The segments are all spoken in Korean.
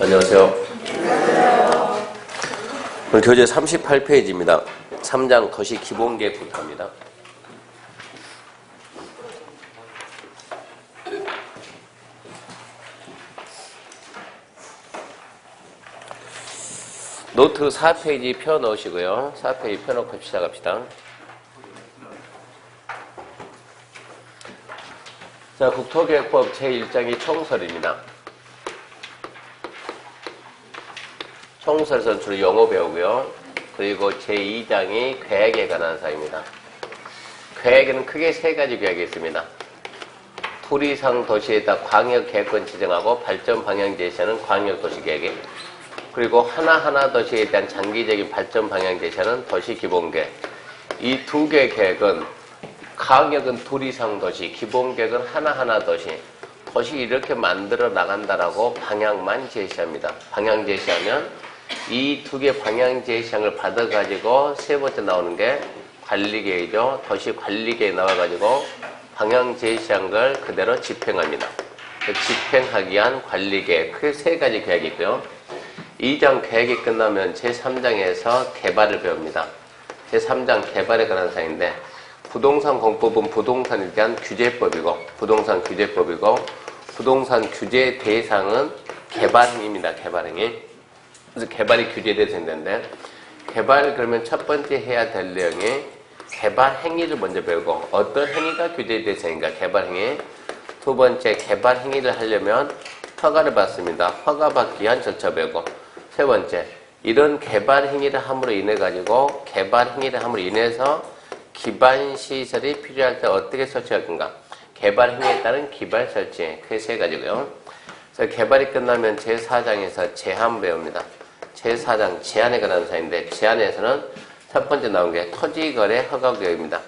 안녕하세요. 오늘 교재 38페이지입니다. 3장 도시 기본계획부터 합니다. 노트 4페이지 펴 넣으시고요. 4페이지 펴 놓고 시작합시다. 자, 국토계획법 제1장이 총설입니다. 총설에서는 주로 영어 배우고요. 그리고 제2장이 계획에 관한 사항입니다. 계획에는 크게 세 가지 계획이 있습니다. 토리상 도시에다 광역계획권 지정하고 발전 방향 제시하는 광역도시계획, 그리고 하나하나 도시에 대한 장기적인 발전 방향 제시하는 도시기본계획. 이 두 개의 계획은 광역은 토리상 도시, 기본계획은 하나하나 도시. 도시 이렇게 만들어 나간다라고 방향만 제시합니다. 방향 제시하면 이 두 개 방향 제시항을 받아가지고 세 번째 나오는 게 관리계획이죠. 도시 관리계획 나와가지고 방향 제시한 걸 그대로 집행합니다. 집행하기 위한 관리계획, 크게 세 가지 계획이 있고요. 2장 계획이 끝나면 제3장에서 개발을 배웁니다. 제3장 개발에 관한 사항인데, 부동산 공법은 부동산에 대한 규제법이고, 부동산 규제법이고, 부동산 규제 대상은 개발행위입니다. 개발행위. 그래서 개발이 규제 대상인데, 개발을 그러면 첫 번째 해야 될 내용이 개발행위를 먼저 배우고, 어떤 행위가 규제 대상인가, 개발행위. 두 번째, 개발행위를 하려면 허가를 받습니다. 허가 받기 위한 절차 배우고, 세 번째, 이런 개발 행위를 함으로 인해 가지고 개발 행위를 함으로 인해서 기반 시설이 필요할 때 어떻게 설치할 건가? 개발 행위에 따른 기반 설치, 그 세 가지고요. 그래서 개발이 끝나면 제4장에서 제한 배웁니다. 제4장 제한에 관한 사항인데, 제한에서는 첫 번째 나온 게 토지거래 허가구역입니다.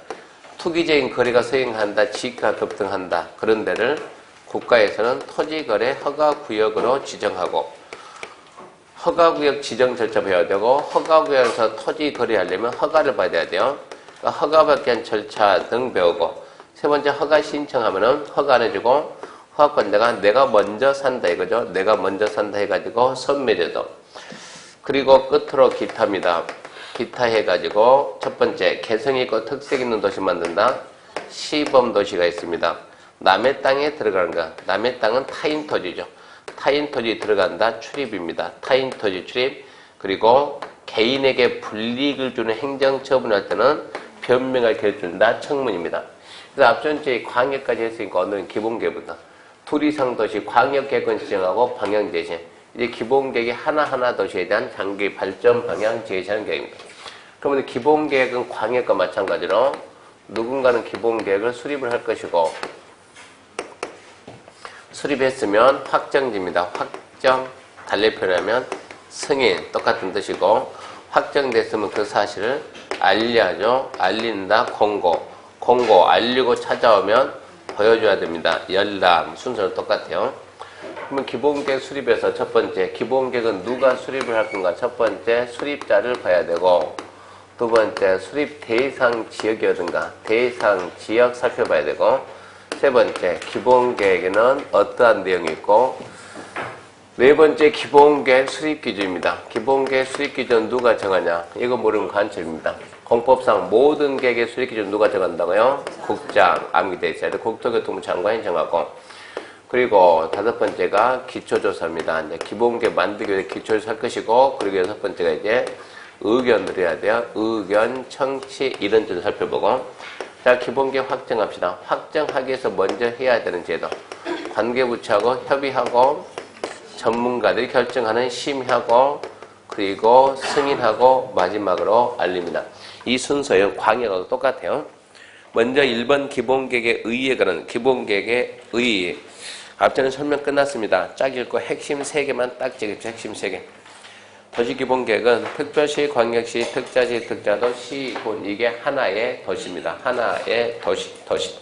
투기적인 거래가 서행한다, 지가가 급등한다, 그런 데를 국가에서는 토지거래 허가구역으로 지정하고, 허가구역 지정 절차 배워야 되고, 허가구역에서 토지 거래하려면 허가를 받아야 돼요. 그러니까 허가받기 위한 절차 등 배우고, 세 번째 허가 신청하면은 허가 안 해주고, 허가권자가 내가 먼저 산다 이거죠. 내가 먼저 산다 해가지고 선매제도. 그리고 끝으로 기타입니다. 기타 해가지고 첫 번째, 개성 있고 특색 있는 도시 만든다. 시범 도시가 있습니다. 남의 땅에 들어가는 거. 남의 땅은 타인 토지죠. 타인 토지 들어간다. 출입입니다. 타인 토지 출입. 그리고 개인에게 불이익을 주는 행정 처분할 때는 변명을 결준다. 청문입니다. 그래서 앞전 주에 광역까지 했으니까 오늘은 기본계획부터. 토리상 도시 광역계획권 지정하고 방향 제시. 이제 기본계획이 하나하나 도시에 대한 장기 발전 방향 제시하는 계획입니다. 그러면 기본계획은 광역과 마찬가지로 누군가는 기본계획을 수립을 할 것이고, 수립했으면 확정지입니다. 확정, 달리 표현하면 승인, 똑같은 뜻이고, 확정됐으면 그 사실을 알려야죠. 알린다, 공고. 공고, 알리고 찾아오면 보여줘야 됩니다. 열람, 순서는 똑같아요. 그러면 기본계획 수립에서 첫 번째, 기본계획은 누가 수립을 할 건가? 첫 번째, 수립자를 봐야 되고, 두 번째, 수립 대상 지역이라든가 대상 지역 살펴봐야 되고, 세 번째, 기본계획에는 어떠한 내용이 있고, 네 번째, 기본계획 수립기준입니다. 기본계획 수립기준 누가 정하냐? 이거 모르면 관철입니다. 공법상 모든 계획의 수립기준 누가 정한다고요? 국장, 암기되어 있어야 돼. 국토교통부 장관이 정하고. 그리고 다섯 번째가 기초조사입니다. 이제 기본계획 만들기 위해 기초조사 할 것이고, 그리고 여섯 번째가 이제 의견 드려야 돼요. 의견, 청취, 이런 점을 살펴보고. 자, 기본계획 확정합시다. 확정하기 위해서 먼저 해야 되는 제도. 관계부처하고 협의하고, 전문가들이 결정하는 심의하고, 그리고 승인하고, 마지막으로 알립니다. 이 순서요. 광역하고 똑같아요. 먼저 1번 기본계획의 의의에 관한 기본계획의 의의. 앞전에 설명 끝났습니다. 짝 읽고 핵심 3개만 딱 찍읍시다. 핵심 3개. 도시기본계획은 특별시, 광역시, 특자시, 특자도, 시군, 이게 하나의 도시입니다. 하나의 도시.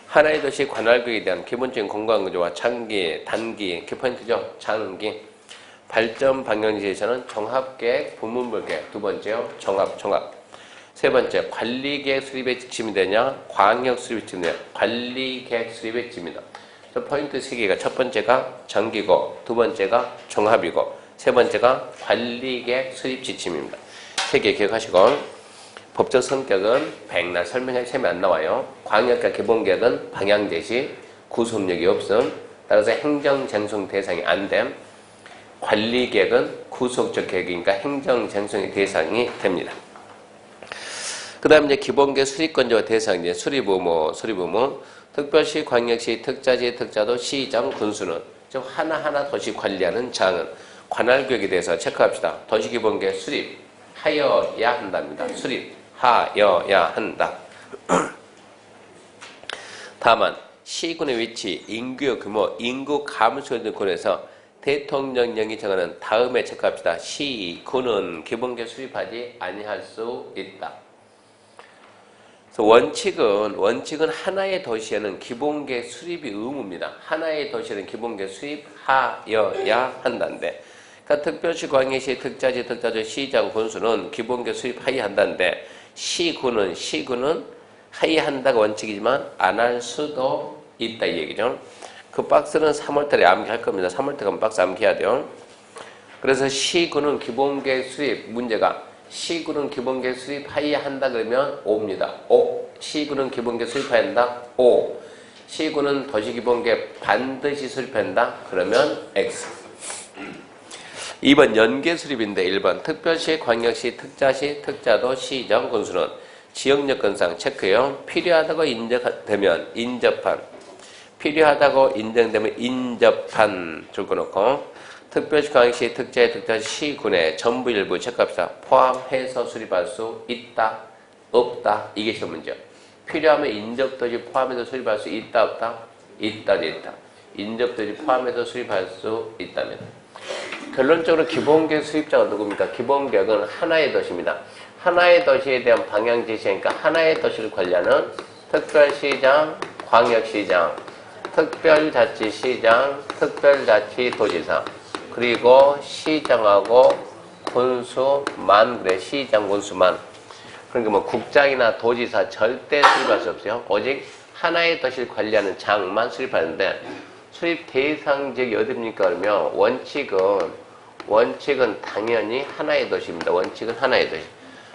하나의 도시 관할구역에 대한 기본적인 공간구조와 장기, 단기, 키포인트죠. 장기. 발전 방향 제시하는 종합계획, 부문별계획. 두 번째요. 종합. 세 번째, 관리계획 수립의 지침이 되냐? 광역 수립의 지침이 되냐? 관리계획 수립의 지침입니다. 그래서 포인트 3개가 첫 번째가 정기고, 두 번째가 종합이고, 세 번째가 관리계획 수립 지침입니다. 3개 기억하시고, 법적 성격은 백날 설명할 셈이 안 나와요. 광역과 기본계획은 방향 제시, 구속력이 없음, 따라서 행정쟁송 대상이 안 됨. 관리계획은 구속적 계획이니까 행정쟁송의 대상이 됩니다. 그 다음에 이제 기본계 수립권자와 대상, 이제 수립의무, 특별시, 광역시, 특자지, 특자도, 시장, 군수는, 즉, 하나하나 도시 관리하는 장은 관할구역에 대해서 체크합시다. 도시기본계 수립하여야 한답니다. 수립하여야 한다. 다만, 시군의 위치, 인구의 규모, 인구 감소 등권에서 대통령령이 정하는 다음에 체크합시다. 시군은 기본계 수립하지 아니할 수 있다. 원칙은 하나의 도시에는 기본계 수립이 의무입니다. 하나의 도시에는 기본계 수립하여야 한다는데, 그러니까 특별시, 광역시, 특자지, 특자도, 시장, 군수는 기본계 수립하여야 한다는데, 시군은 하여야 한다가 원칙이지만 안 할 수도 있다 이 얘기죠. 그 박스는 3월달에 암기할 겁니다. 3월달 가면 박스 암기해야 돼요. 그래서 시군은 기본계 수립 문제가 시군은 기본계 수립하여야 한다 그러면 O입니다. O. 시군은 기본계 수립해야 한다. O. 시군은 도시기본계 반드시 수립해야 한다. 그러면 X. 2번 연계 수립인데 1번 특별시, 광역시, 특자시, 특자도, 시정, 군수는 지역여건상 체크해요. 필요하다고 인정되면 인접한, 필요하다고 인정되면 인접한 줄 거놓고, 특별시, 광역시, 특자시, 특자시, 시군에 전부 일부 체크합시다. 포함해서 수립할 수 있다, 없다. 이게 시험 문제요. 필요하면 인접도시 포함해서 수립할 수 있다, 없다? 있다. 인접도시 포함해서 수립할 수 있다면. 결론적으로 기본계획 수립자가 누굽니까? 기본계획은 하나의 도시입니다. 하나의 도시에 대한 방향 제시니까 하나의 도시를 관리하는 특별시장, 광역시장, 특별자치시장, 특별자치도지사, 그리고 시장하고 군수만, 그래, 시장, 군수만. 그러니까 뭐 국장이나 도지사 절대 수립할 수 없어요. 오직 하나의 도시를 관리하는 장만 수립하는데, 수립 대상 지역이 어디입니까? 그러면 원칙은 당연히 하나의 도시입니다. 원칙은 하나의 도시.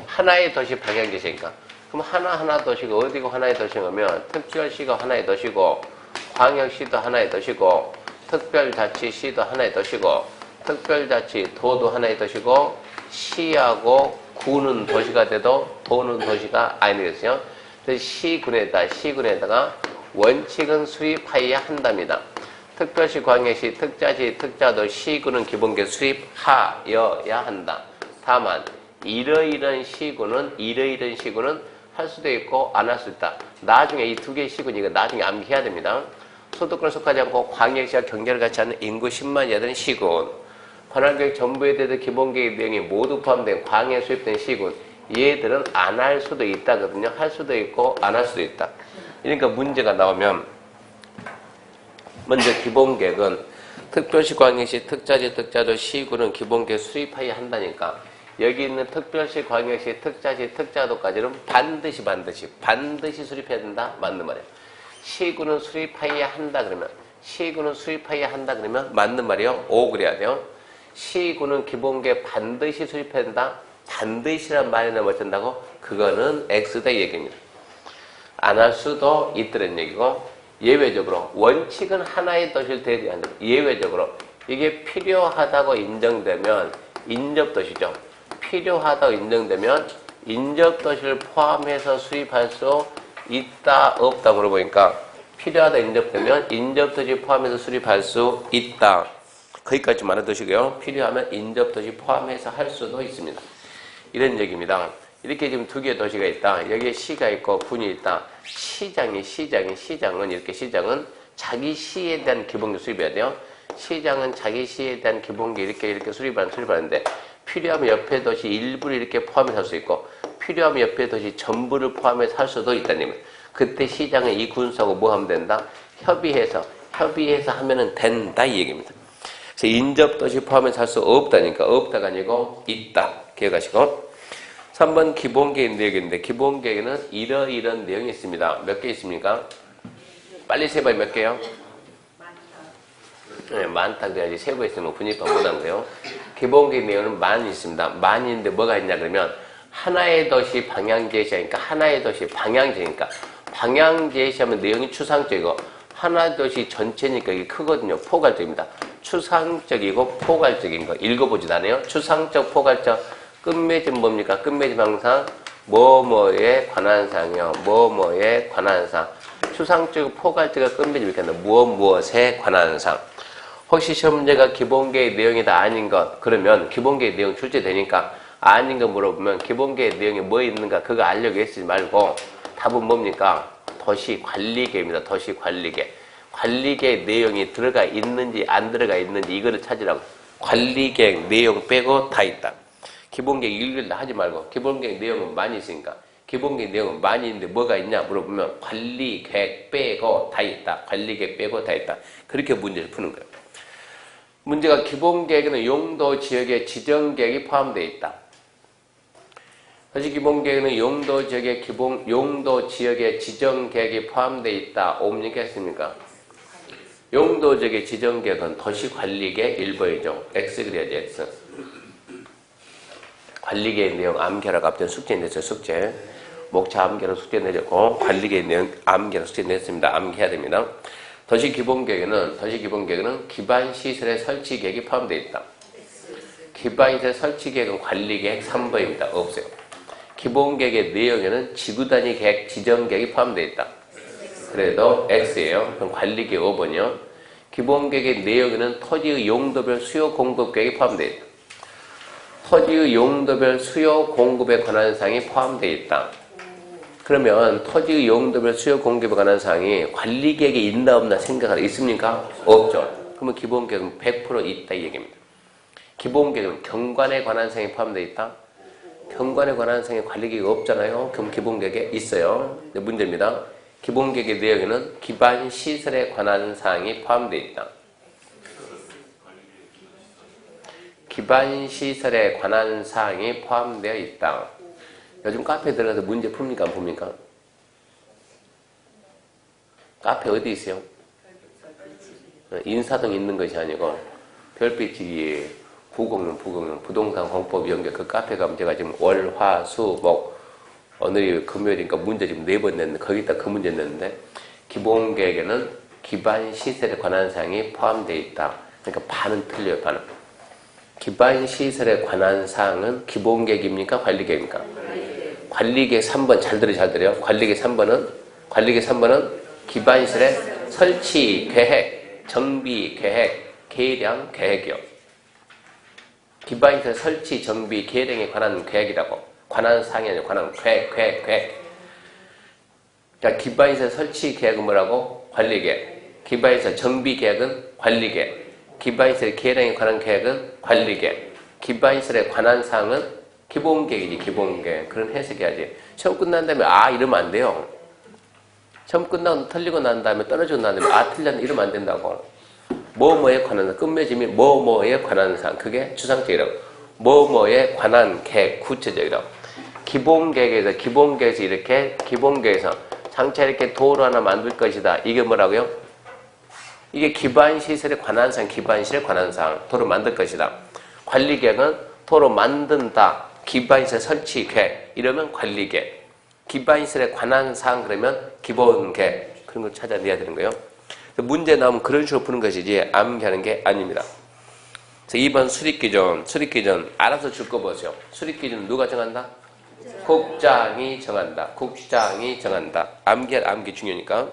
하나의 도시 방향 제시니까. 그럼 하나하나 도시가 어디고 하나의 도시냐면, 특별시가 하나의 도시고, 광역시도 하나의 도시고, 특별자치시도 하나의 도시고, 특별자치도도 하나의 도시고, 시하고 구는 도시가 돼도 도는 도시가 아니겠어요. 그래서 시군에다가 원칙은 수립하여야 한답니다. 특별시, 광역시, 특자시, 특자도, 시군은 기본계 수립하여야 한다. 다만 이러이런 시군은 할 수도 있고 안 할 수 있다. 나중에 이 두 개의 시군 이거 나중에 암기해야 됩니다. 소득권에 속하지 않고 광역시와 경계를 같이 하는 인구 10만 이하된 시군, 관할계획 전부에 대해서 기본계획 내용이 모두 포함된 광역에 수립된 시군, 얘들은 안 할 수도 있다거든요. 할 수도 있고 안 할 수도 있다. 그러니까 문제가 나오면 먼저 기본계획은 특별시, 광역시, 특자지, 특자도, 시군은 기본계획 수립하여야 한다니까, 여기 있는 특별시, 광역시, 특자시, 특자도까지는 반드시 수립해야 된다. 맞는 말이에요. 시군은 수립하여야 한다 그러면, 맞는 말이에요. O 그래야 돼요. 시군은 기본계획 반드시 수립해야 된다. 반드시란 말이나 못 된다고? 그거는 X다 이 얘기입니다. 안 할 수도 있다는 얘기고, 예외적으로 원칙은 하나의 도시를 대리한다. 예외적으로 이게 필요하다고 인정되면 인접도시죠. 필요하다고 인정되면 인접도시를 포함해서 수립할 수 있다, 없다 물어보니까 필요하다 인접되면 인접도시 포함해서 수립할 수 있다. 거기까지만 알아두시고요. 필요하면 인접도시 포함해서 할 수도 있습니다. 이런 얘기입니다. 이렇게 지금 두 개의 도시가 있다. 여기에 시가 있고 군이 있다. 시장은 시장은 자기 시에 대한 기본계 수립해야 돼요. 시장은 자기 시에 대한 기본계 이렇게 수립하는데, 필요하면 옆에 도시 일부를 이렇게 포함해서 할 수 있고, 필요하면 옆에 도시 전부를 포함해서 할 수도 있다는 얘기입니다. 그때 시장은 이 군수하고 뭐 하면 된다? 협의해서 하면은 된다 이 얘기입니다. 그래서 인접도시 포함해서 할 수 없다니까, 없다가 아니고 있다. 기억하시고. 3번 기본계획 내용인데, 기본계획에는 이러이런 내용이 있습니다. 몇 개 있습니까? 빨리 세봐요. 몇 개요? 네, 많다 그래야지 세부했으면 분입법 못한 거예요. 기본계획 내용은 많이 있습니다. 많이 있는데 뭐가 있냐 그러면 하나의 도시 방향 제시하니까 하나의 도시 방향 제시니까 방향 제시하면 내용이 추상적이고 하나의 도시 전체니까 이게 크거든요. 포괄적입니다. 추상적이고 포괄적인 거 읽어보지도 않아요. 추상적 포괄적 끝맺음 뭡니까? 끝맺음 항상 뭐뭐에 관한 사항이요. 뭐뭐에 관한 사항. 추상적 포괄적인 끝맺음이니까 무엇에 관한 사항. 혹시 시험 문제가 기본계획 내용이 다 아닌 것 그러면 기본계획 내용 출제되니까 아닌 거 물어보면 기본계획 내용이 뭐 있는가 그거 알려고 했지 말고 답은 뭡니까? 도시관리계획입니다. 도시관리계획. 관리계획 내용이 들어가 있는지 안 들어가 있는지 이거를 찾으라고. 관리계획 내용 빼고 다 있다. 기본계획 읽으려 하지 말고 기본계획 내용은 많이 있으니까 기본계획 내용은 많이 있는데 뭐가 있냐 물어보면 관리계획 빼고 다 있다. 관리계획 빼고 다 있다. 그렇게 문제를 푸는 거예요. 문제가 기본계획에는 용도 지역의 지정계획이 포함되어 있다. 사실 기본계획은 용도 지역의 지정계획이 포함되어 있다. 옵니까 했습니까? 용도 지역의 지정계획은 도시관리계획 일부이죠. X 그래야지 X. 관리계획 내용 암기하라고 앞전 숙제 냈어요. 숙제. 목차 암기하라고 숙제 내렸고 관리계획 내용 암기하라고 숙제 냈습니다. 암기해야 됩니다. 도시기본계획은 기반시설의 설치계획이 포함되어 있다. 기반시설 설치계획은 관리계획 3번입니다. 없어요. 기본계획의 내용에는 지구단위 계획, 지정계획이 포함되어 있다. 그래도 X예요. 그럼 관리계획 5번이요. 기본계획의 내용에는 토지의 용도별 수요 공급 계획이 포함되어 있다. 토지의 용도별 수요 공급에 관한 사항이 포함되어 있다. 그러면 토지의 용도별 수요 공급에 관한 사항이 관리계획에 있나 없나 생각하라. 있습니까? 없죠. 그러면 기본계획은 100% 있다 이 얘기입니다. 기본계획은 경관에 관한 사항이 포함되어 있다. 경관에 관한 사항에 관리계획이 없잖아요. 그럼 기본계획에 있어요. 문제입니다. 기본계획의 내용에는 기반시설에 관한 사항이 포함되어 있다. 기반시설에 관한 사항이 포함되어 있다. 요즘 카페에 들어가서 문제 풉니까? 안 풉니까? 카페 어디 있어요? 인사동 있는 것이 아니고 별빛이 부곡령 부동산 공법 연결 그 카페 가면 제가 지금 월, 화, 수, 목 오늘이 금요일이니까 문제 지금 4번 냈는데 거기다 그 문제 냈는데 기본계획에는 기반시설에 관한 사항이 포함되어 있다. 그러니까 반은 틀려요. 반은. 기반시설에 관한 사항은 기본계획입니까? 관리계획입니까? 관리계획 3번 잘 들어요. 관리계획 3번은 기반시설의 설치 계획, 정비 계획, 계량 계획이요. 기반시설 설치, 정비, 계량에 관한 계획이라고. 관한 사항이 아니라 관한 계획. 자, 기반시설 설치 계획은 뭐라고? 관리계획. 기반시설 정비 계획은 관리계획. 기반시설 계량에 관한 계획은 관리계획. 기반시설에 관한 사항은 기본계획이지, 기본계획. 그런 해석해야지. 시험 끝난 다음에 이러면 안 돼요. 시험 끝나고 틀리고 난 다음에 떨어지고 난 다음에 틀렸네 이러면 안 된다고. 뭐뭐에 관한 사항. 끝맺음이 뭐뭐에 관한 사항. 그게 추상적이라고. 뭐뭐에 관한 계획, 구체적이라고. 기본계획에서 이렇게 기본계획에서 장차 이렇게 도로 하나 만들 것이다. 이게 뭐라고요? 이게 기반시설에 관한 사항, 기반시설에 관한 사항. 도로 만들 것이다. 관리계획은 도로 만든다. 기반시설 설치 계획. 이러면 관리계획. 기반시설에 관한 사항 그러면 기본계획. 그런 걸 찾아내야 되는 거예요. 문제 나오면 그런 식으로 푸는 것이지 암기하는 게 아닙니다. 그래서 2번 수립기준 알아서 줄 거 보세요. 수립기준 누가 정한다? 국장이 정한다. 암기 중요하니까.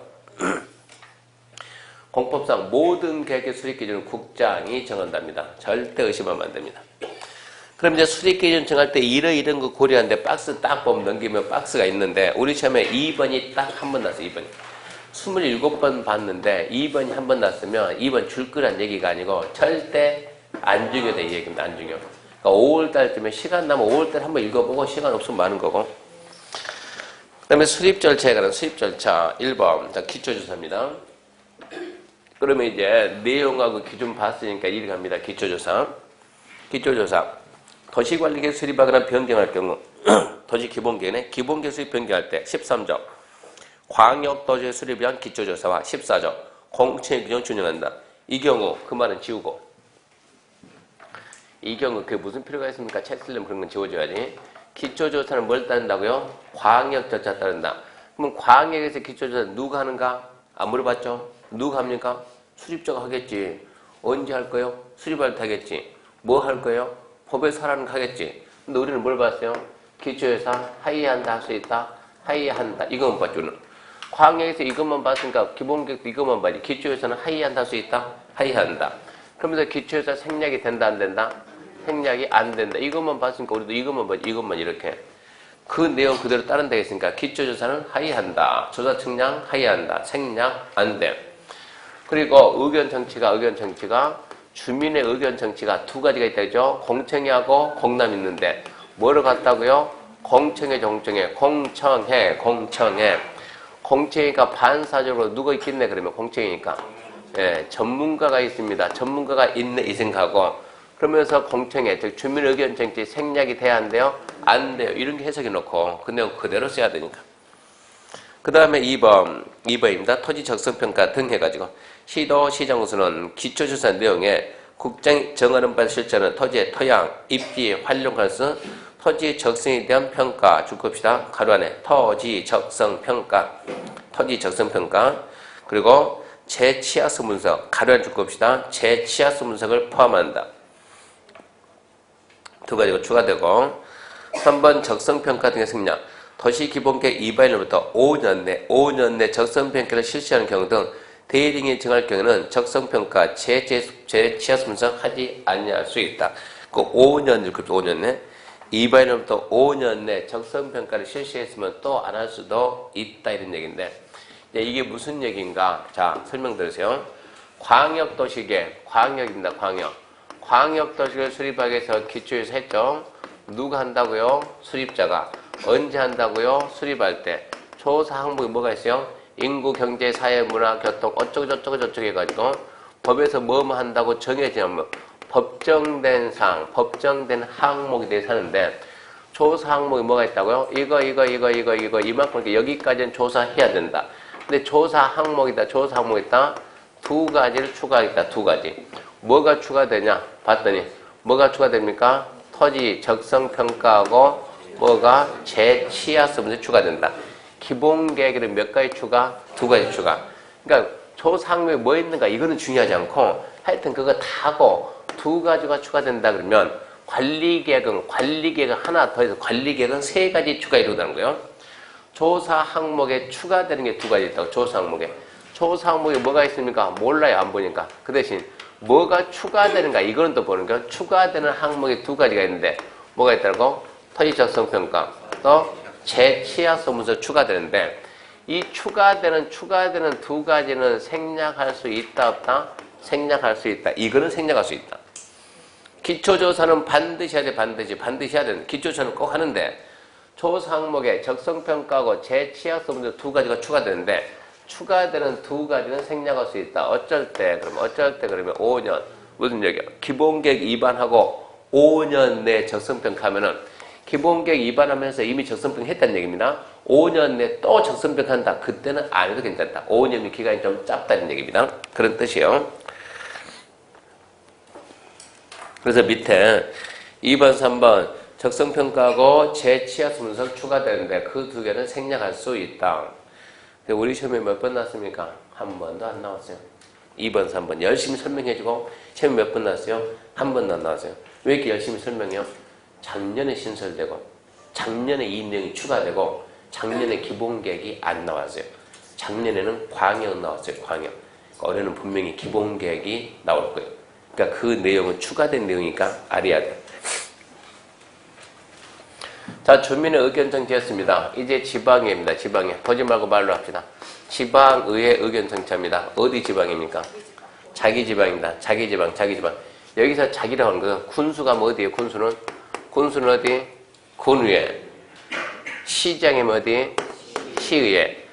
공법상 모든 계획의 수립기준은 국장이 정한답니다. 절대 의심하면 안 됩니다. 그럼 이제 수립기준 정할 때 이런 거 고려하는데 박스 딱 보면 넘기면 박스가 있는데 우리 시험에 2번이 딱 한 번 났어요. 2번이. 27번 봤는데 2번이 한 번 났으면 2번 줄 거란 얘기가 아니고 절대 안 중요하다 이 얘기입니다. 안 중요. 그러니까 5월달쯤에 시간 나면 5월달 한번 읽어보고 시간 없으면 많은 거고. 그 다음에 수립 절차에 관한 수립 절차 1번 자, 기초조사입니다. 그러면 이제 내용하고 기준 봤으니까 이렇게 갑니다. 기초조사. 도시관리계획 수립하거나 변경할 경우 도시기본계획에 기본계획 수립 변경할 때 13조 광역도시 수립 위한 기초조사와 14조 공청회 규정 준용한다. 이 경우 그 말은 지우고, 이 경우 그게 무슨 필요가 있습니까? 책 쓰려면 그런 건 지워줘야지. 기초조사는 뭘 따른다고요? 광역조사 따른다. 그러면 광역에서 기초조사 누가 하는가? 안 물어봤죠? 누가 합니까? 수집자가 하겠지. 언제 할 거요? 수집할 때 하겠지. 뭐 할 거요? 법에서 하라는 거 하겠지. 근데 우리는 뭘 봤어요? 기초조사 하이한다 할 수 있다. 하이한다. 이것만 봤죠. 광역에서 이것만 봤으니까 기본격도 이것만 봐야지. 기초조사는 하이한다 할 수 있다. 하이한다. 그러면서 기초조사 생략이 된다 안 된다? 생략이 안 된다. 이것만 봤으니까 우리도 이것만 봐야지. 이것만 이렇게. 그 내용 그대로 따른다 했으니까 기초조사는 하이한다. 조사 측량 하이한다. 생략 안 돼. 그리고 의견 정치가 주민의 의견 정치가 두 가지가 있다 그죠? 공청회하고 공람 있는데 뭐를 갖다고요? 공청회 공청회니까 반사적으로 누가 있겠네 그러면 공청회니까 예, 전문가가 있습니다. 전문가가 있네 이 생각하고 그러면서 공청회 즉 주민 의견 정치 생략이 돼야 안 돼요? 안 돼요. 이런 게 해석해 놓고 그 내용 그대로 써야 되니까. 그 다음에 2번입니다. 토지 적성평가 등 해가지고 시도 시장구수는 기초조사 내용에 국장이 정하는 바 실제는 토지의 토양, 입지, 활용 가능성, 토지 적성에 대한 평가 줄 겁시다. 가로 안에 토지 적성평가 그리고 재치하수 분석 가로 안에 줄 겁시다. 재치하수 분석을 포함한다. 두 가지가 추가되고 3번 적성평가 등의 생략 도시기본계획 이반일로부터 5년 내 적성평가를 실시하는 경우 등 대리인이 정할 경우는 적성평가 재치하수 분석하지 아니할 수 있다. 그 5년 내 이반일로부터 5년 내 적성평가를 실시했으면 또 안 할 수도 있다 이런 얘기인데 이게 무슨 얘기인가? 자 설명 들으세요. 광역도시계획 광역입니다. 광역도시를 수립하기 위해서 기초에서 했죠. 누가 한다고요? 수립자가. 언제 한다고요? 수립할 때. 조사 항목이 뭐가 있어요? 인구, 경제, 사회, 문화, 교통 어쩌고 해가지고 법에서 뭐뭐 한다고 정해지면 법정된 항목에 대해서 하는데 조사 항목이 뭐가 있다고요? 이거 이만큼 여기까지는 조사해야 된다. 근데 조사 항목이 있다. 두 가지를 추가하겠다. 두 가지. 뭐가 추가되냐? 봤더니 뭐가 추가됩니까? 토지 적성평가하고 뭐가 재치하수 분석이 추가된다. 기본계획에는 몇 가지 추가? 두 가지 추가. 그러니까 조사 항목에 뭐 있는가? 이거는 중요하지 않고 하여튼 그거 다 하고 두 가지가 추가된다 그러면 관리계획은 하나 더해서 관리계획은 세 가지 추가 이루어지는 거예요. 조사 항목에 추가되는 게 두 가지 있다고. 조사 항목에 뭐가 있습니까? 몰라요. 안 보니까. 그 대신 뭐가 추가되는가? 이거는 또 보는 거예요. 추가되는 항목이 두 가지가 있는데 뭐가 있다고? 토지 적성평가 또 재치하수 분석 추가되는데 이 추가되는 두 가지는 생략할 수 있다 없다? 생략할 수 있다. 이거는 생략할 수 있다. 기초조사는 반드시 해야 돼. 반드시 해야 되는. 기초조사는 꼭 하는데 조사 항목에 적성평가하고 재치하수 분석 두 가지가 추가되는데 추가되는 두 가지는 생략할 수 있다. 어쩔 때 그러면 5년 무슨 얘기야? 기본계획 위반하고 5년 내 적성평가하면은 기본계획 위반하면서 이미 적성평가 했다는 얘기입니다. 5년 내 또 적성평가 한다. 그때는 안 해도 괜찮다. 5년 기간이 좀 짧다는 얘기입니다. 그런 뜻이에요. 그래서 밑에 2번, 3번 적성평가하고 재치하수 분석 추가되는데 그 두 개는 생략할 수 있다. 우리 시험에 몇 번 나왔습니까? 한 번도 안 나왔어요. 2번, 3번 열심히 설명해주고 시험에 몇 번 나왔어요? 한 번도 안 나왔어요. 왜 이렇게 열심히 설명해요? 작년에 신설되고 작년에 이 내용이 추가되고 작년에 기본계획이 안 나왔어요. 작년에는 광역 나왔어요. 광역. 올해는 분명히 기본계획이 나올 거예요. 그러니까 그 내용은 추가된 내용이니까 알아야 돼요. 자, 주민의 의견 정치였습니다. 이제 지방의입니다. 지방의. 보지 말고 말로 합시다. 지방의회 의견 정치합니다. 어디 지방입니까? 자기 지방입니다. 자기 지방. 여기서 자기라고 하는 거예요. 군수가 뭐 어디예요? 군수는 어디? 군의회. 시장이면 어디? 시의회.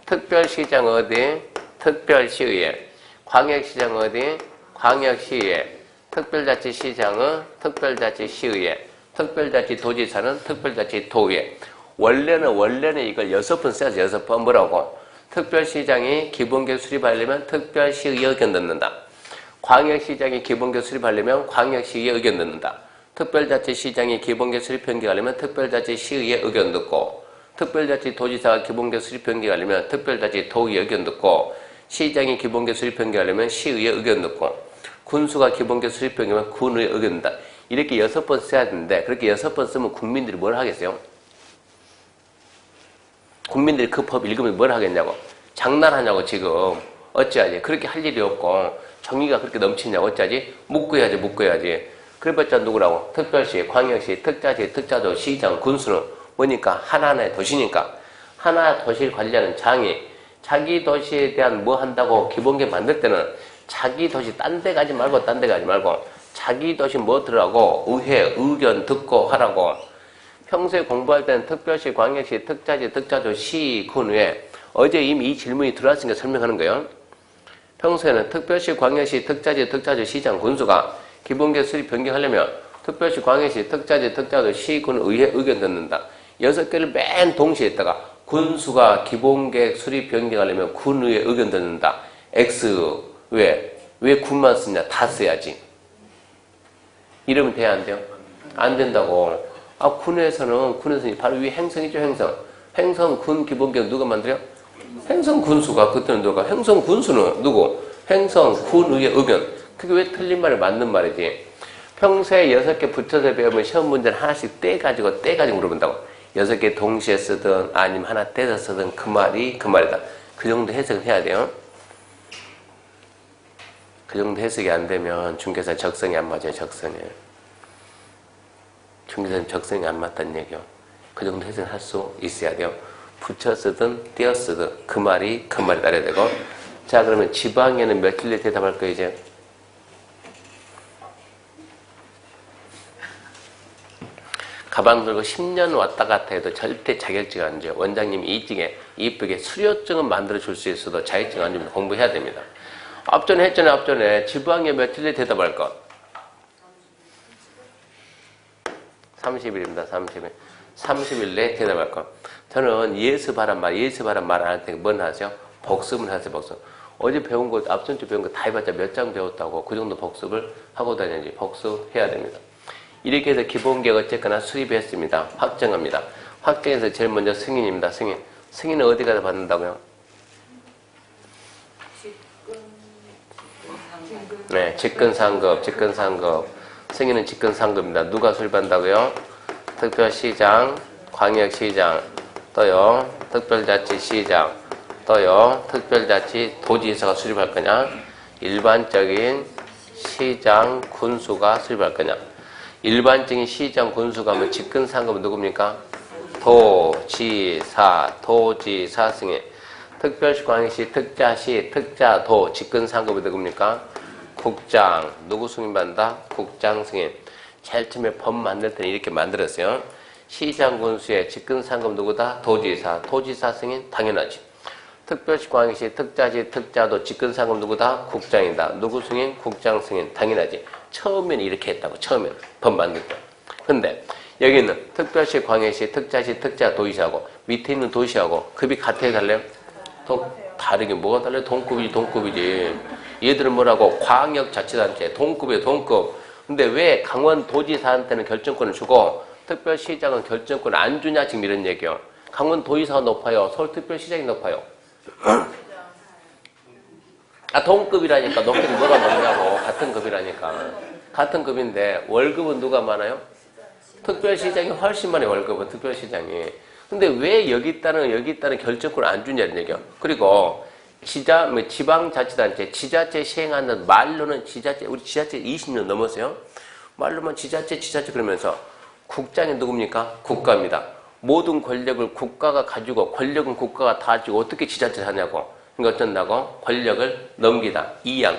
특별시장 어디? 특별시의회. 광역시장 어디? 광역시의회. 특별자치시장은 특별자치시의회. 특별자치도지사는 특별자치도의회. 원래는 이걸 6번 써야지. 6번 뭐라고? 특별시장이 기본계획 수립하려면 특별시의회 의견 넣는다. 광역시장이 기본계 수립하려면 광역시의회 의견 듣는다. 특별자치시장이 기본계 수립 변경하려면 특별자치시의회 의견 듣고, 특별자치도지사가 기본계 수립 변경하려면 특별자치도의회 의견 듣고, 시장이 기본계 수립 변경하려면 시의회 의견 듣고, 군수가 기본계 수립 변경하면 군의회 의견 듣는다. 이렇게 6번 써야 되는데 그렇게 6번 쓰면 국민들이 뭘 하겠어요? 국민들이 그 법 읽으면 뭘 하겠냐고. 장난하냐고 지금. 어찌하지? 그렇게 할 일이 없고 정의가 그렇게 넘치냐고. 어찌하지? 묶어야지 묶어야지. 그래봤자 누구라고? 특별시, 광역시, 특자시, 특자도, 시장, 군수는 뭐니까? 하나의 도시니까. 하나 도시를 관리하는 장이 자기 도시에 대한 뭐 한다고 기본계 만들 때는 자기 도시 딴 데 가지 말고 딴 데 가지 말고 자기 도시 뭐 들으라고? 의회, 의견 듣고 하라고. 평소에 공부할 때는 특별시, 광역시, 특자시, 특자도, 시, 군의회. 어제 이미 이 질문이 들어왔으니까 설명하는 거예요. 평소에는 특별시, 광역시, 특자시, 특자도, 시장, 군수가 기본계 수립 변경하려면 특별시, 광역시, 특자시, 특자도, 시, 군, 의회 의견 듣는다. 6개를 맨 동시에 했다가 군수가 기본계 수립 변경하려면 군의회 의견 듣는다. X. 왜 군만 쓰냐? 다 써야지. 이러면 돼야 안 돼요? 안 된다고. 아, 군에서는 바로 위에 행성이죠, 행성. 행성, 군, 기본계획 누가 만들어요? 행성, 군수가. 그때는 누가? 행성, 군수는 누구? 행성, 군의회 의견. 그게 왜 틀린 말을 맞는 말이지? 평소에 6개 붙여서 배우면 시험 문제를 하나씩 떼가지고 물어본다고. 6개 동시에 쓰든 아니면 하나 떼서 쓰든 그 말이다. 그 정도 해석을 해야 돼요. 그 정도 해석이 안 되면 중개사 적성이 안 맞아요, 적성에. 중개사는 적성이 안 맞다는 얘기요. 그 정도 해석을 할 수 있어야 돼요. 붙여 쓰든 떼어 쓰든 그 말이 따라야 되고. 자, 그러면 지방에는 며칠에 대답할 거예요, 이제? 가방 들고 10년 왔다 갔다 해도 절대 자격증 안 줘요. 원장님이 이쪽에 이쁘게 수료증은 만들어 줄 수 있어도 자격증 안 주면 공부해야 됩니다. 앞전에 했잖아요, 앞전에. 지방에 며칠에 대답할 것? 30일입니다, 30일. 30일 내에 대답할 것. 저는 예습하란 말 안 할 테니까 뭔 하세요? 복습을 하세요, 복습. 어제 배운 거, 앞전주 배운 거 다 해봤자 몇 장 배웠다고. 그 정도 복습을 하고 다녀야지. 복습해야 됩니다. 이렇게 해서 기본계획 어쨌거나 수립했습니다. 확정합니다. 확정해서 제일 먼저 승인입니다, 승인. 승인은 어디 가서 받는다고요? 네, 직근상급. 승인은 직근상급입니다. 누가 수립한다고요? 특별시장, 광역시장, 또요, 특별자치시장, 또요, 특별자치도지사가 수립할 거냐? 일반적인 시장, 군수가 수립할 거냐? 일반적인 시장, 군수가 하면 직근상급은 누굽니까? 도지사 승인. 특별시, 광역시, 특자시, 특자도, 직근상급은 누굽니까? 국장. 누구 승인받는다? 국장 승인. 제일 처음에 법 만들 때는 이렇게 만들었어요. 시장, 군수의 직근상급 누구다? 도지사 승인 당연하지. 특별시, 광역시, 특자시, 특자도 직근상급 누구다? 국장이다. 누구 승인? 국장 승인 당연하지. 처음에는 이렇게 했다고. 처음에는 법 만들 때. 근데 여기는 특별시, 광역시, 특자시, 특자도지사하고 밑에 있는 도시하고 급이 같아야 달래요? 다르게 뭐가 달라요? 동급이지. 얘들은 뭐라고? 광역자치단체. 동급이에요, 동급. 근데 왜 강원도지사한테는 결정권을 주고 특별시장은 결정권을 안 주냐? 지금 이런 얘기요. 강원도지사가 높아요? 서울특별시장이 높아요? 동급이라니까. 높기는 뭐가 높냐고. 같은 급이라니까. 같은 급인데 월급은 누가 많아요? 특별시장이 훨씬 많아요, 월급은. 특별시장이. 근데 왜 여기 있다는 결정권을 안 주냐는 얘기요. 그리고 지방자치단체, 지자체 시행하는 말로는 우리 지자체 20년 넘었어요. 말로만 지자체 그러면서 국장이 누굽니까? 국가입니다. 모든 권력을 국가가 가지고 권력은 국가가 다 가지고 어떻게 지자체를 하냐고. 그러니까 어쩐다고? 권력을 넘기다. 이양.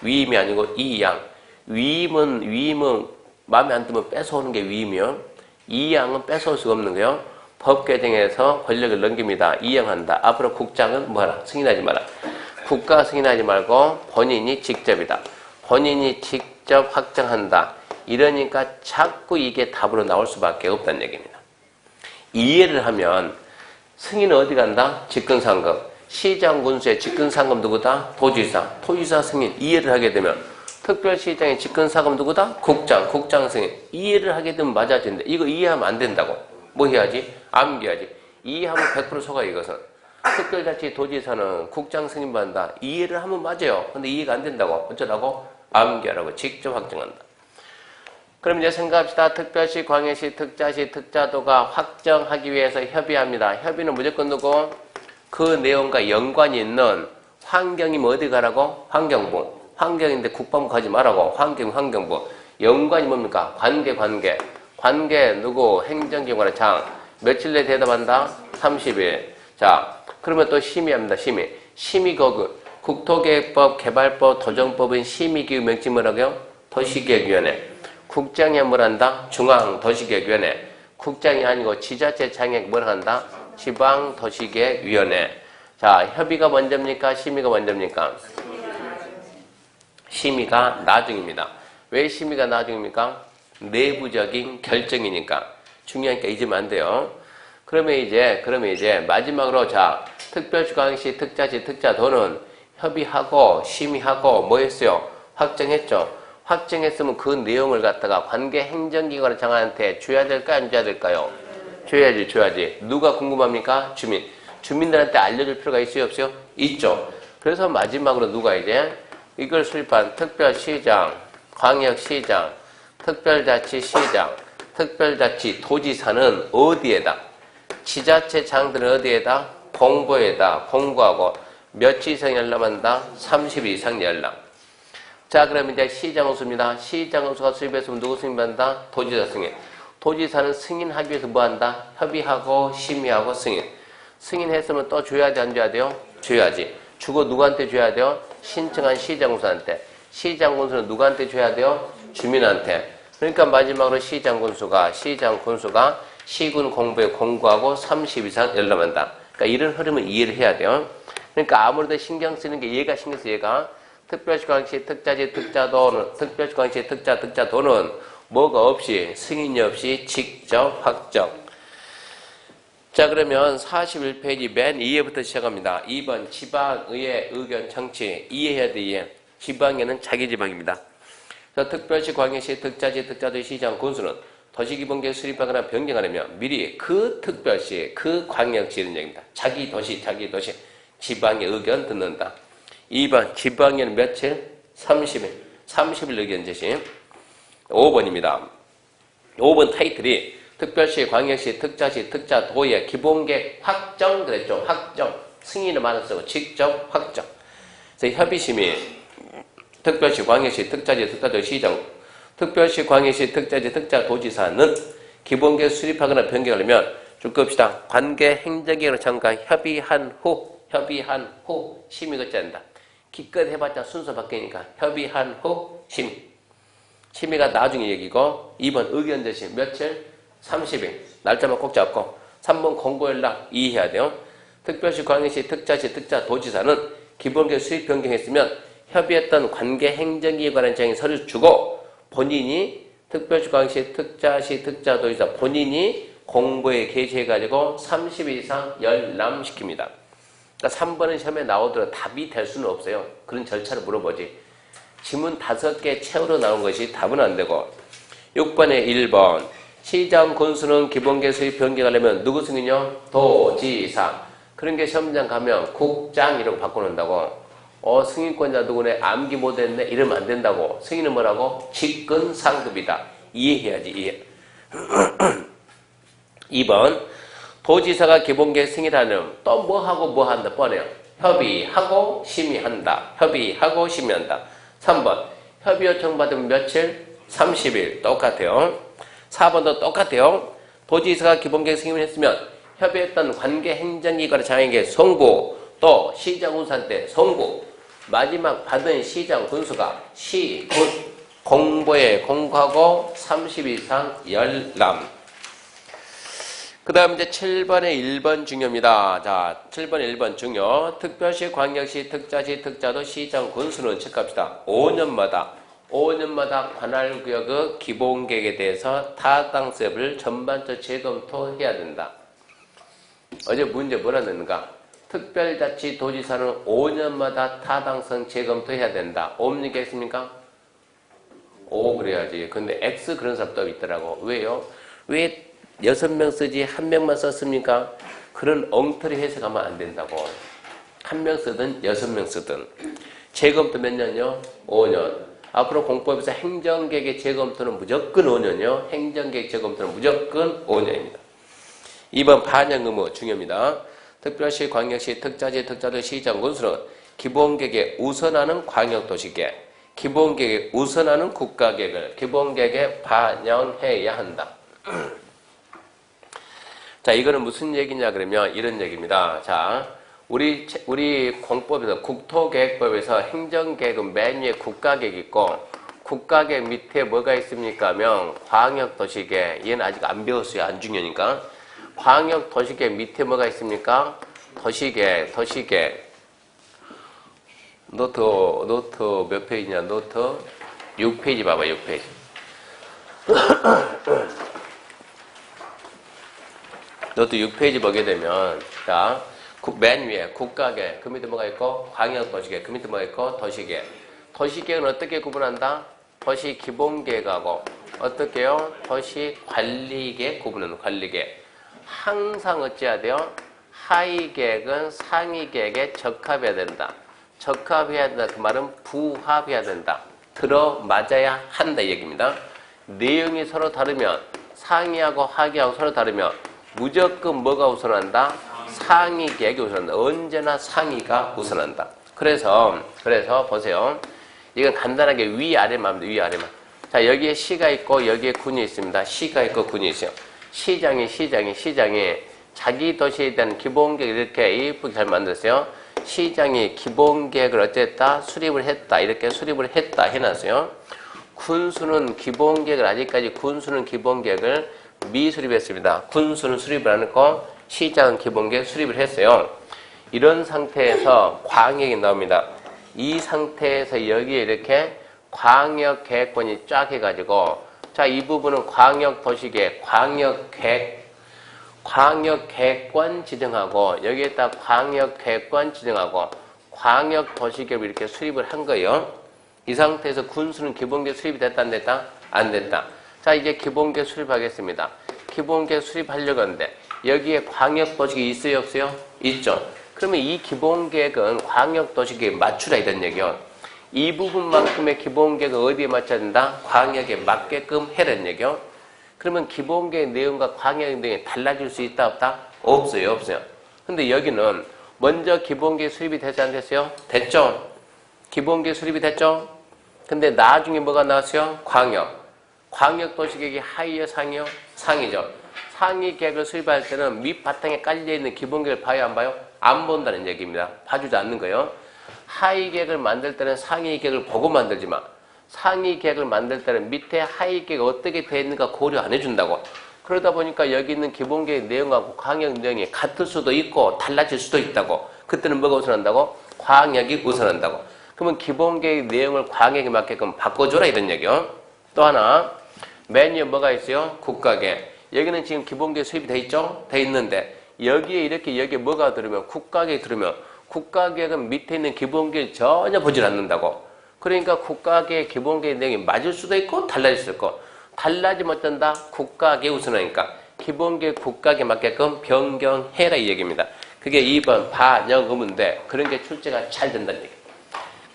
위임이 아니고 이양. 위임은 마음에 안 들면 뺏어오는 게 위임이요. 이양은 뺏어올 수가 없는 거예요. 법 개정해서 권력을 넘깁니다. 이양한다. 앞으로 국장은 뭐하라? 승인하지 마라. 국가 승인하지 말고 본인이 직접이다. 본인이 직접 확정한다. 이러니까 자꾸 이게 답으로 나올 수밖에 없다는 얘기입니다. 이해를 하면 승인은 어디 간다? 직근상급. 시장 군수의 직근상급 누구다? 도지사. 도지사 승인 이해를 하게 되면 특별시장의 직근상급 누구다? 국장. 국장 승인 이해를 하게 되면 맞아진다. 이거 이해하면 안 된다고. 뭐 해야지? 암기해야지. 이해하면 100% 속아 이것은. 특별자치 도지사는 국장 승인 받는다. 이해를 하면 맞아요. 근데 이해가 안 된다고. 어쩌라고? 암기하라고. 직접 확정한다. 그럼 이제 생각합시다. 특별시, 광역시, 특자시, 특자도가 확정하기 위해서 협의합니다. 협의는 무조건 누구? 그 내용과 연관이 있는 환경이면 어디 가라고? 환경부. 환경인데 국방부 가지 말라고. 환경부. 연관이 뭡니까? 관계. 관계 누구? 행정기관의 장. 며칠 내에 대답한다? 30일. 자, 그러면 또 심의합니다. 심의 국토계획법, 개발법, 도정법은 심의기구 명칭 뭐라고요? 도시계획위원회. 국장이 뭘 한다? 중앙도시계획위원회. 국장이 아니고 지자체 장액 뭘 한다? 지방도시계획위원회. 자, 협의가 먼저입니까? 심의가 먼저입니까? 심의가 나중입니다. 왜 심의가 나중입니까? 내부적인 결정이니까. 중요하니까 잊으면 안 돼요. 그러면 이제 마지막으로 자, 특별시, 광역시, 특자시, 특자도는 협의하고 심의하고 뭐 했어요? 확정했죠. 확정했으면 그 내용을 갖다가 관계 행정기관 장한테 줘야 될까요? 안 줘야 될까요? 줘야지. 누가 궁금합니까? 주민들한테 알려줄 필요가 있어요? 없어요? 있죠. 그래서 마지막으로 누가 이제 이걸 수립한 특별시장, 광역시장, 특별자치시장, 특별자치도지사는 어디에다? 지자체장들은 어디에다? 공보하고 며칠 이상 열람한다? 30일 이상 열람. 자, 그럼 이제 시장호수입니다. 시장호수가 수립했으면 누구 승인받는다? 도지사 승인. 도지사는 승인하기 위해서 뭐 한다? 협의하고 심의하고 승인. 승인했으면 또 줘야 돼, 안 줘야 돼요? 줘야지. 주고 누구한테 줘야 돼요? 신청한 시장군수한테. 시장군수는 누구한테 줘야 돼요? 주민한테. 그러니까 마지막으로 시장군수가 시군 공부에 공고하고 30 이상 열람한다. 그러니까 이런 흐름을 이해를 해야 돼요. 그러니까 아무래도 신경 쓰는 게 얘가 신경 써, 얘가. 특별시, 광역시, 특자지, 특자도는, 특별시, 광역시, 특자도는 뭐가 없이, 승인이 없이 직접 확정. 자, 그러면 41페이지 맨 2회부터 시작합니다. 2번 지방의회 의견 청취. 이해해야 돼, 이해. 지방에는 자기 지방입니다. 자, 특별시, 광역시, 특자지, 특자도 시장, 군수는 도시기본계획 수립하거나 변경하려면 미리 그 특별시, 그 광역시 이런 얘기입니다. 자기 도시, 지방의 의견 듣는다. 2번 지방에는 며칠? 30일. 30일 의견 제시. 5번입니다. 5번 타이틀이 특별시, 광역시, 특자시, 특자도의 기본계획 확정 그랬죠. 확정. 승인을 많이 쓰고 직접 확정. 그래서 협의심의 특별시, 광역시, 특자지, 특자도 시장, 특별시, 광역시, 특자지, 특자도지사는 기본계획 수립하거나 변경하려면 쭉 끕시다. 관계 행정기관의 장과 협의한 후 심의 끝자한다. 기껏 해봤자 순서 바뀌니까 협의한 후 심의가 나중에 얘기고 2번 의견 제시 며칠? 30일. 날짜만 꼭 잡고 3번 공고연락 이해해야 돼요. 특별시, 광역시, 특자시, 특자도지사는 기본계획 수립 변경했으면 협의했던 관계 행정기관의 장에 서류 주고 본인이 특별시, 광역시, 특자시, 특자도지사 본인이 공보에 게시해가지고 30일 이상 열람시킵니다. 그러니까 3번은 시험에 나오더라도 답이 될 수는 없어요. 그런 절차를 물어보지. 지문 5개 채우러 나온 것이 답은 안 되고 6번에 1번 시장 군수는 기본계획 수립 변경하려면 누구 승인이요? 도지사. 그런 게 시험장 가면 국장 이라고 바꿔놓는다고. 승인권자 누구네? 암기 못했네? 이러면 안 된다고. 승인은 뭐라고? 직근 상급이다. 이해해야지, 이해. 2번 도지사가 기본계획 승인하려면 또 뭐 한다? 뻔해요. 협의하고 심의한다. 3번 협의 요청 받으면 며칠? 30일. 똑같아요. 4번도 똑같아요. 도지사가 기본계획 승인했으면 협의했던 관계 행정기관의 장에게 송부, 또 시장군수한테 송부, 마지막 받은 시장군수가 시군 공보에 공고하고 30일 이상 열람. 그 다음 이제 7번에 1번 중요입니다. 자, 7번에 1번 중요. 특별시, 광역시, 특자시, 특자도 시장 군수는 체크합시다. 5년마다 관할구역의 기본계획에 대해서 타당성을 전반적 재검토해야 된다. 어제 문제 뭐라 넣는가? 특별자치도지사는 5년마다 타당성 재검토해야 된다. 없겠습니까? 오 그래야지. 근데 X 그런 사람도 있더라고. 왜요? 왜 6명 쓰지 1명만 썼습니까? 그런 엉터리 해석하면 안 된다고. 1명 쓰든 6명 쓰든. 재검토 몇 년요? 5년. 앞으로 공법에서 행정계획의 재검토는 무조건 5년이요. 행정계획 재검토는 무조건 5년입니다. 2번 반영 의무 중요합니다. 특별시, 광역시, 특자지, 특자도시, 시장군수는 기본계획에 우선하는 광역도시계획, 기본계획에 우선하는 국가계획을 기본계획에 반영해야 한다. 자, 이거는 무슨 얘기냐 그러면 이런 얘기입니다. 자, 우리 공법에서 국토계획법에서 행정계획은 맨 위에 국가계획 있고 국가계획 밑에 뭐가 있습니까 하면 광역도시계획. 얘는 아직 안 배웠어요. 안 중요하니까. 광역도시계획 밑에 뭐가 있습니까? 도시계획. 노트 몇 페이지냐? 노트 6페이지 봐봐. 6페이지. 노트 6페이지 보게 되면 자, 맨 위에 국가계획, 그 밑에 뭐가 있고 광역도시계획, 그 밑에 뭐가 있고 도시계획. 도시계획은 어떻게 구분한다? 도시 기본계획하고 어떻게 해요? 도시 관리계획 구분하는 관리계획. 항상 어찌해야 돼요? 하위계획은 상위계획에 적합해야 된다. 적합해야 된다. 그 말은 부합해야 된다. 들어맞아야 한다 이 얘기입니다. 내용이 서로 다르면 상위하고 하위하고 서로 다르면 무조건 뭐가 우선한다? 상위계획이 우선한다. 언제나 상위가 우선한다. 그래서 보세요. 이건 간단하게 위아래만 합니다. 위아래만. 자, 여기에 시가 있고 여기에 군이 있습니다. 시가 있고 군이 있어요. 시장이 자기 도시에 대한 기본계획 이렇게 이쁘게 잘 만들었어요. 시장이 기본계획을 어쨌다? 수립을 했다. 이렇게 수립을 했다 해놨어요. 군수는 기본계획을 아직까지 군수는 기본계획을 미수립했습니다. 군수는 수립을 안 했고 시장은 기본계획 수립을 했어요. 이런 상태에서 광역이 나옵니다. 이 상태에서 여기에 이렇게 광역계획권이 쫙 해가지고 자, 이 부분은 광역도시계획, 광역계획권 지정하고 여기에다 광역계획권 지정하고 광역도시계획을 이렇게 수립을 한 거예요. 이 상태에서 군수는 기본계획 수립이 됐다 안 됐다? 안 됐다. 자, 이제 기본계획 수립하겠습니다. 기본계획 수립하려고 하는데 여기에 광역도시계획 있어요 없어요? 있죠. 그러면 이 기본계획은 광역도시계획에 맞추라 이런 얘기요. 이 부분만큼의 기본계획을 어디에 맞춰야 된다? 광역에 맞게끔 해라는 얘기요. 그러면 기본계획 내용과 광역 내용이 달라질 수 있다 없다? 없어요. 근데 여기는 먼저 기본계획 수립이 됐지 안 됐어요? 됐죠. 기본계획 수립이 됐죠. 근데 나중에 뭐가 나왔어요? 광역도시계획이 하위요 상이요? 상이죠. 상위 계획을 수립할 때는 밑바탕에 깔려있는 기본계획을 봐요 안 봐요? 안 본다는 얘기입니다. 봐주지 않는 거예요. 하위 계획을 만들 때는 상위 계획을 보고 만들지만 상위 계획을 만들 때는 밑에 하위 계획이 어떻게 되어 있는가 고려 안 해준다고. 그러다 보니까 여기 있는 기본계획 내용하고 광역 내용이 같을 수도 있고 달라질 수도 있다고. 그때는 뭐가 우선한다고? 광역이 우선한다고. 그러면 기본계획 내용을 광역에 맞게끔 바꿔줘라 이런 얘기요. 또 하나 맨 위에 뭐가 있어요? 국가계획. 여기는 지금 기본계획 수입이 돼 있죠? 돼 있는데 여기에 뭐가 들으면 국가계획 들으면 국가계획은 밑에 있는 기본계획 전혀 보질 않는다고. 그러니까 국가계획 기본계획 내용이 맞을 수도 있고 달라질 수도 있고 달라지면 어쩐다? 국가계획 우선하니까 기본계획 국가계획 맞게끔 변경해라 이 얘기입니다. 그게 2번 반영 의무인데 그런 게 출제가 잘 된다는 얘기.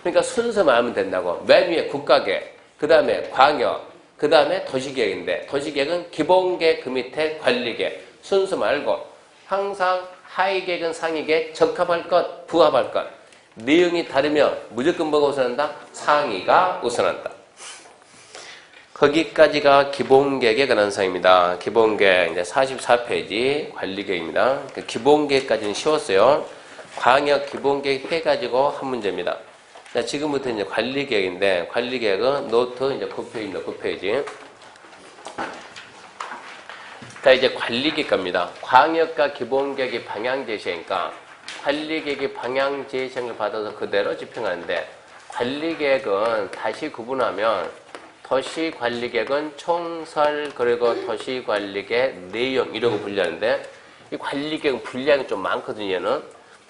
그러니까 순서만 하면 된다고. 맨 위에 국가계획, 그 다음에 광역, 그 다음에 도시계획인데 도시계획은 기본계획 그 밑에 관리계획 순서 말고 항상 하위계획은 상위계획 적합할 것, 부합할 것. 내용이 다르면 무조건 뭐가 우선한다? 상위가 우선한다. 거기까지가 기본계획에 관한 사항입니다. 기본계획 이제 44페이지 관리계획입니다. 그 기본계획까지는 쉬웠어요. 광역 기본계획 해가지고 한 문제입니다. 자, 지금부터 이제 관리계획인데 관리계획은 노트 이제 9페이지입니다. 9페이지. 자, 이제 관리계획 갑니다. 광역과 기본계획이 방향 제시니까 관리계획이 방향 제시를 받아서 그대로 집행하는데 관리계획은 다시 구분하면 도시관리계획은 총설 그리고 도시관리계획 내용 이라고 분류하는데 이 관리계획은 분량이 좀 많거든요. 얘는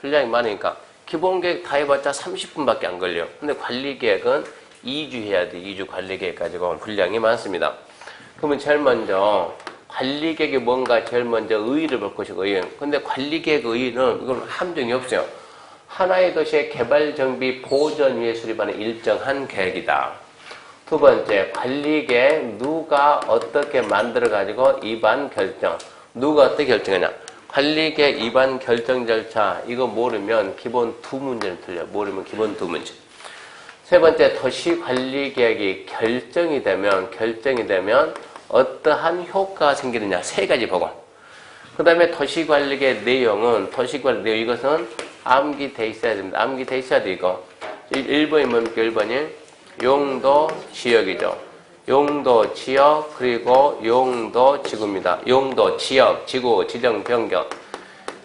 분량이 많으니까 기본계획 다 해봤자 30분밖에 안 걸려요. 근데 관리계획은 2주 해야 돼. 2주 관리계획 가지고 분량이 많습니다. 그러면 제일 먼저 관리계획이 뭔가 제일 먼저 의의를 볼 것이고, 의의. 근데 관리계획 의의는 이건 함정이 없어요. 하나의 도시의 개발, 정비, 보전 위에 수립하는 일정한 계획이다. 두 번째, 관리계획 누가 어떻게 만들어가지고 입안 결정. 누가 어떻게 결정하냐. 관리계획 입안 결정 절차, 이거 모르면 기본 두 문제는 틀려. 모르면 기본 두 문제. 세 번째, 도시관리계획이 결정이 되면 어떠한 효과가 생기느냐. 세 가지 보고. 그 다음에 도시관리계획 내용은, 도시관리 내용, 이것은 암기돼 있어야 됩니다. 암기돼 있어야 돼, 이거. 1번이 뭡니까? 1번이 용도, 지역이죠. 용도, 지역, 그리고 용도, 지구입니다. 용도, 지역, 지구, 지정, 변경.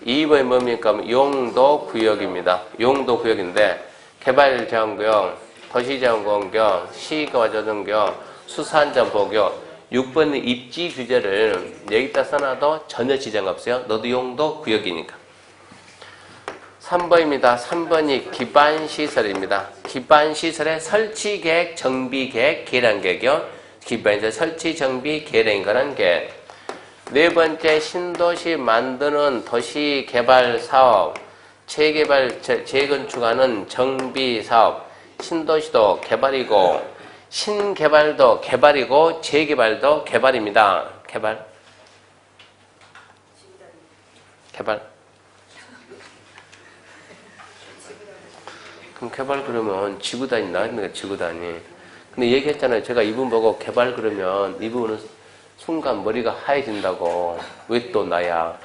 2번이 뭡니까? 용도, 구역입니다. 용도, 구역인데 개발제한구역, 도시제한공격, 시가조정구역, 수산점포구역. 6번은 입지 규제를 여기다 써놔도 전혀 지장 없어요. 너도 용도, 구역이니까. 3번입니다. 3번이 기반시설입니다. 기반시설의 설치계획, 정비계획, 계량계획이요. 기반시설 설치, 정비, 계량에 관한 계획. 네 번째, 신도시 만드는 도시개발사업, 재건축하는 정비사업. 신도시도 개발이고, 신개발도 개발이고, 재개발도 개발입니다. 개발. 그럼 개발 그러면 지구단위 나와야 되는 거야, 지구단위. 근데 얘기했잖아요. 제가 이분 보고 개발 그러면 이분은 순간 머리가 하얘진다고. 왜 또 나야?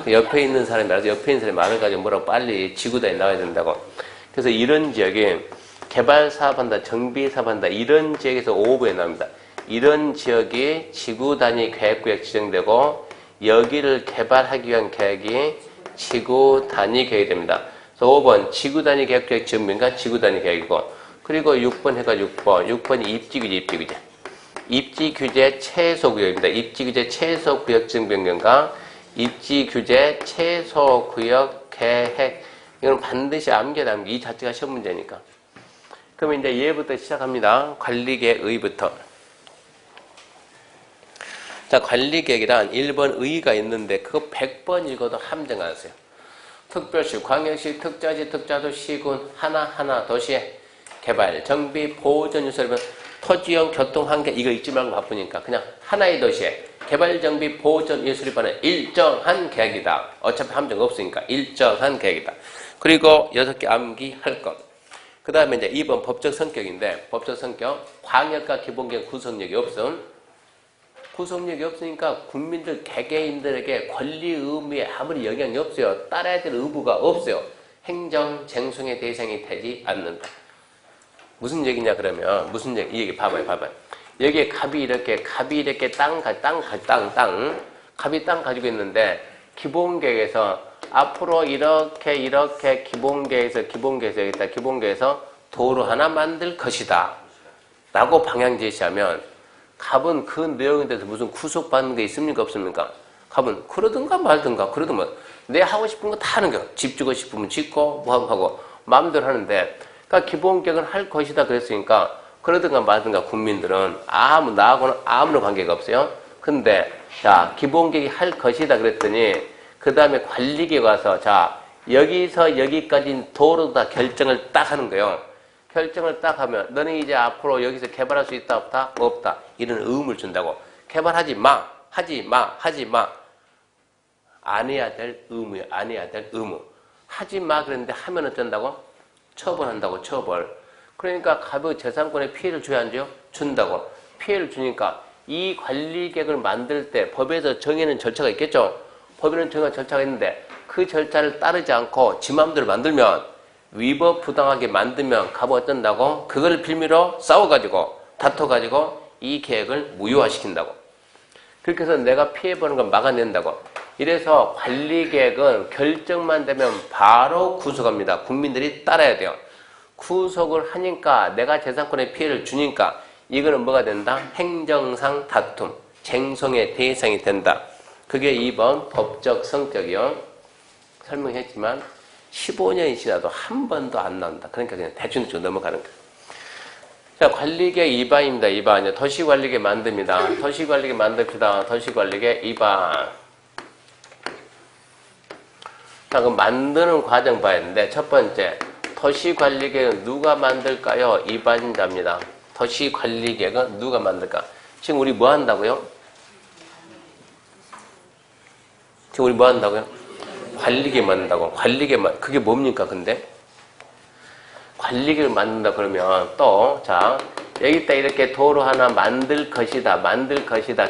옆에 있는 사람이 알아서 옆에 있는 사람이 말해가지고 뭐라고 빨리 지구단위 나와야 된다고. 그래서 이런 지역에 개발 사업한다, 정비 사업한다, 이런 지역에서 5부에 나옵니다. 이런 지역이 지구단위 계획구역 지정되고 여기를 개발하기 위한 계획이 지구단위 계획이 됩니다. 5번 지구단위 계획 지정명가 지구단위 계획이고, 그리고 6번 해가 6번이 입지규제. 입지규제 최소구역입니다. 입지규제 최소구역 지정명령과 입지규제 최소구역 계획. 이건 반드시 암기해야 합니다. 이 자체가 시험 문제니까. 그럼 이제 얘부터 시작합니다. 관리계획 의부터. 자, 관리계획이란 1번 의의가 있는데 그거 100번 읽어도 함정 안 써요. 특별시, 광역시, 특자지, 특자도, 시군, 하나하나 도시의 개발, 정비, 보전, 유설은 토지형, 교통, 환경, 이거 읽지 말고 바쁘니까 그냥 하나의 도시에 개발, 정비, 보전, 예술입하는 일정한 계획이다. 어차피 함정 없으니까 일정한 계획이다. 그리고 6개 암기할 것. 그 다음에 이제 2번 법적 성격인데, 법적 성격, 광역과 기본계획 구성력이 없음. 구속력이 없으니까 국민들 개개인들에게 권리 의무에 아무리 영향이 없어요. 따라야 될 의무가 없어요. 행정 쟁송의 대상이 되지 않는다. 무슨 얘기냐 그러면 무슨 얘기? 이 얘기 봐봐요. 여기에 갑이 이렇게 땅 갑이 땅 가지고 있는데 기본계획에서 앞으로 이렇게 기본계획에서 여기다 기본계획에서 도로 하나 만들 것이다 라고 방향 제시하면 갑은 그 내용에 대해서 무슨 구속받는 게 있습니까? 없습니까? 갑은 그러든가 말든가, 내 하고 싶은 거 다 하는 거야. 집 주고 싶으면 짓고, 뭐 하고, 마음대로 하는데, 그러니까 기본계획은 할 것이다 그랬으니까, 그러든가 말든가 국민들은 나하고는 아무런 관계가 없어요. 근데, 자, 기본계획이 할 것이다 그랬더니, 그 다음에 관리계획 와서, 자, 여기서 여기까지 도로 다 결정을 딱 하는 거예요. 결정을 딱 하면 너는 이제 앞으로 여기서 개발할 수 있다 없다? 없다. 이런 의무를 준다고. 개발하지 마. 하지 마. 안 해야 될 의무야. 안 해야 될 의무. 하지 마 그랬는데 하면 어쩐다고? 처벌한다고. 처벌. 그러니까 갑의 재산권에 피해를 줘야 안 줘요? 준다고. 피해를 주니까 이 관리계획을 만들 때 법에서 정해놓은 절차가 있겠죠? 법에는 정해놓은 절차가 있는데 그 절차를 따르지 않고 지 마음대로 만들면 위법 부당하게 만들면 갑은 어쩐다고? 그걸 빌미로 싸워가지고 다퉈가지고 이 계획을 무효화시킨다고. 그렇게 해서 내가 피해보는 걸 막아낸다고. 이래서 관리계획은 결정만 되면 바로 구속합니다. 국민들이 따라야 돼요. 구속을 하니까 내가 재산권에 피해를 주니까 이거는 뭐가 된다? 행정상 다툼, 쟁송의 대상이 된다. 그게 2번 법적 성격이요. 설명했지만 15년이 지나도 한 번도 안 나온다. 그러니까 그냥 대충 넘어가는 거예요. 자, 관리계 2반입니다. 2반. 도시관리계 만듭니다. 도시관리계 만듭시다. 도시관리계 2반. 자, 그럼 만드는 과정 봐야 되는데, 첫 번째, 도시관리계는 누가 만들까요? 2반자입니다. 도시관리계는 누가 만들까? 지금 우리 뭐 한다고요? 지금 우리 뭐 한다고요? 관리계 만든다고. 그게 뭡니까, 근데? 관리계를 만든다 그러면 또, 자, 여기다 이렇게 도로 하나 만들 것이다.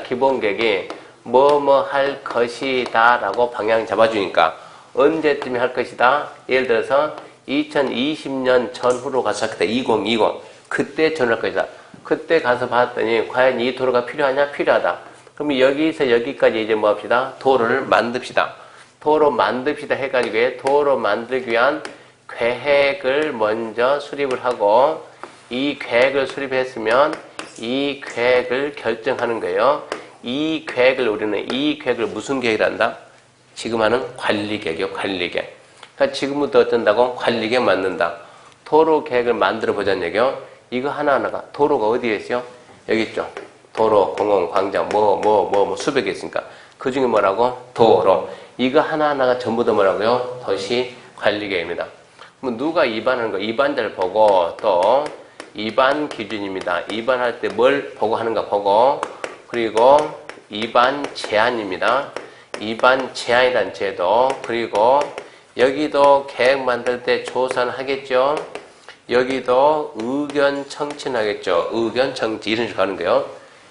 기본계획이 뭐뭐 할 것이다 라고 방향 잡아주니까 언제쯤에 할 것이다? 예를 들어서 2020년 전후로 가서 하겠다. 2020. 그때 전할 것이다. 그때 가서 봤더니 과연 이 도로가 필요하냐? 필요하다. 그럼 여기서 여기까지 이제 뭐 합시다? 도로를 만듭시다. 도로 만듭시다 해가지고 도로 만들기 위한 계획을 먼저 수립을 하고 이 계획을 수립했으면 이 계획을 결정하는 거예요. 이 계획을 무슨 계획을 한다? 지금 하는 관리계획이요. 관리계획. 그러니까 지금부터 어쩐다고? 관리계획 만든다. 도로 계획을 만들어 보자는 얘기요. 이거 하나하나가 도로가 어디에 있어요? 여기 있죠. 도로, 공원, 광장, 수백 개 있으니까. 그 중에 뭐라고? 도로. 이거 하나하나가 전부 다 뭐라고요? 도시관리계획입니다. 그럼 누가 2반하는 거? 2반자를 보고 또 2반 기준입니다. 2반 할 때 뭘 보고 하는가 보고 그리고 2반 제한입니다. 2반 제한이란 제도 그리고 여기도 계획 만들 때 조사는 하겠죠. 여기도 의견 청취하겠죠. 의견 청취 이런 식으로 하는 거예요.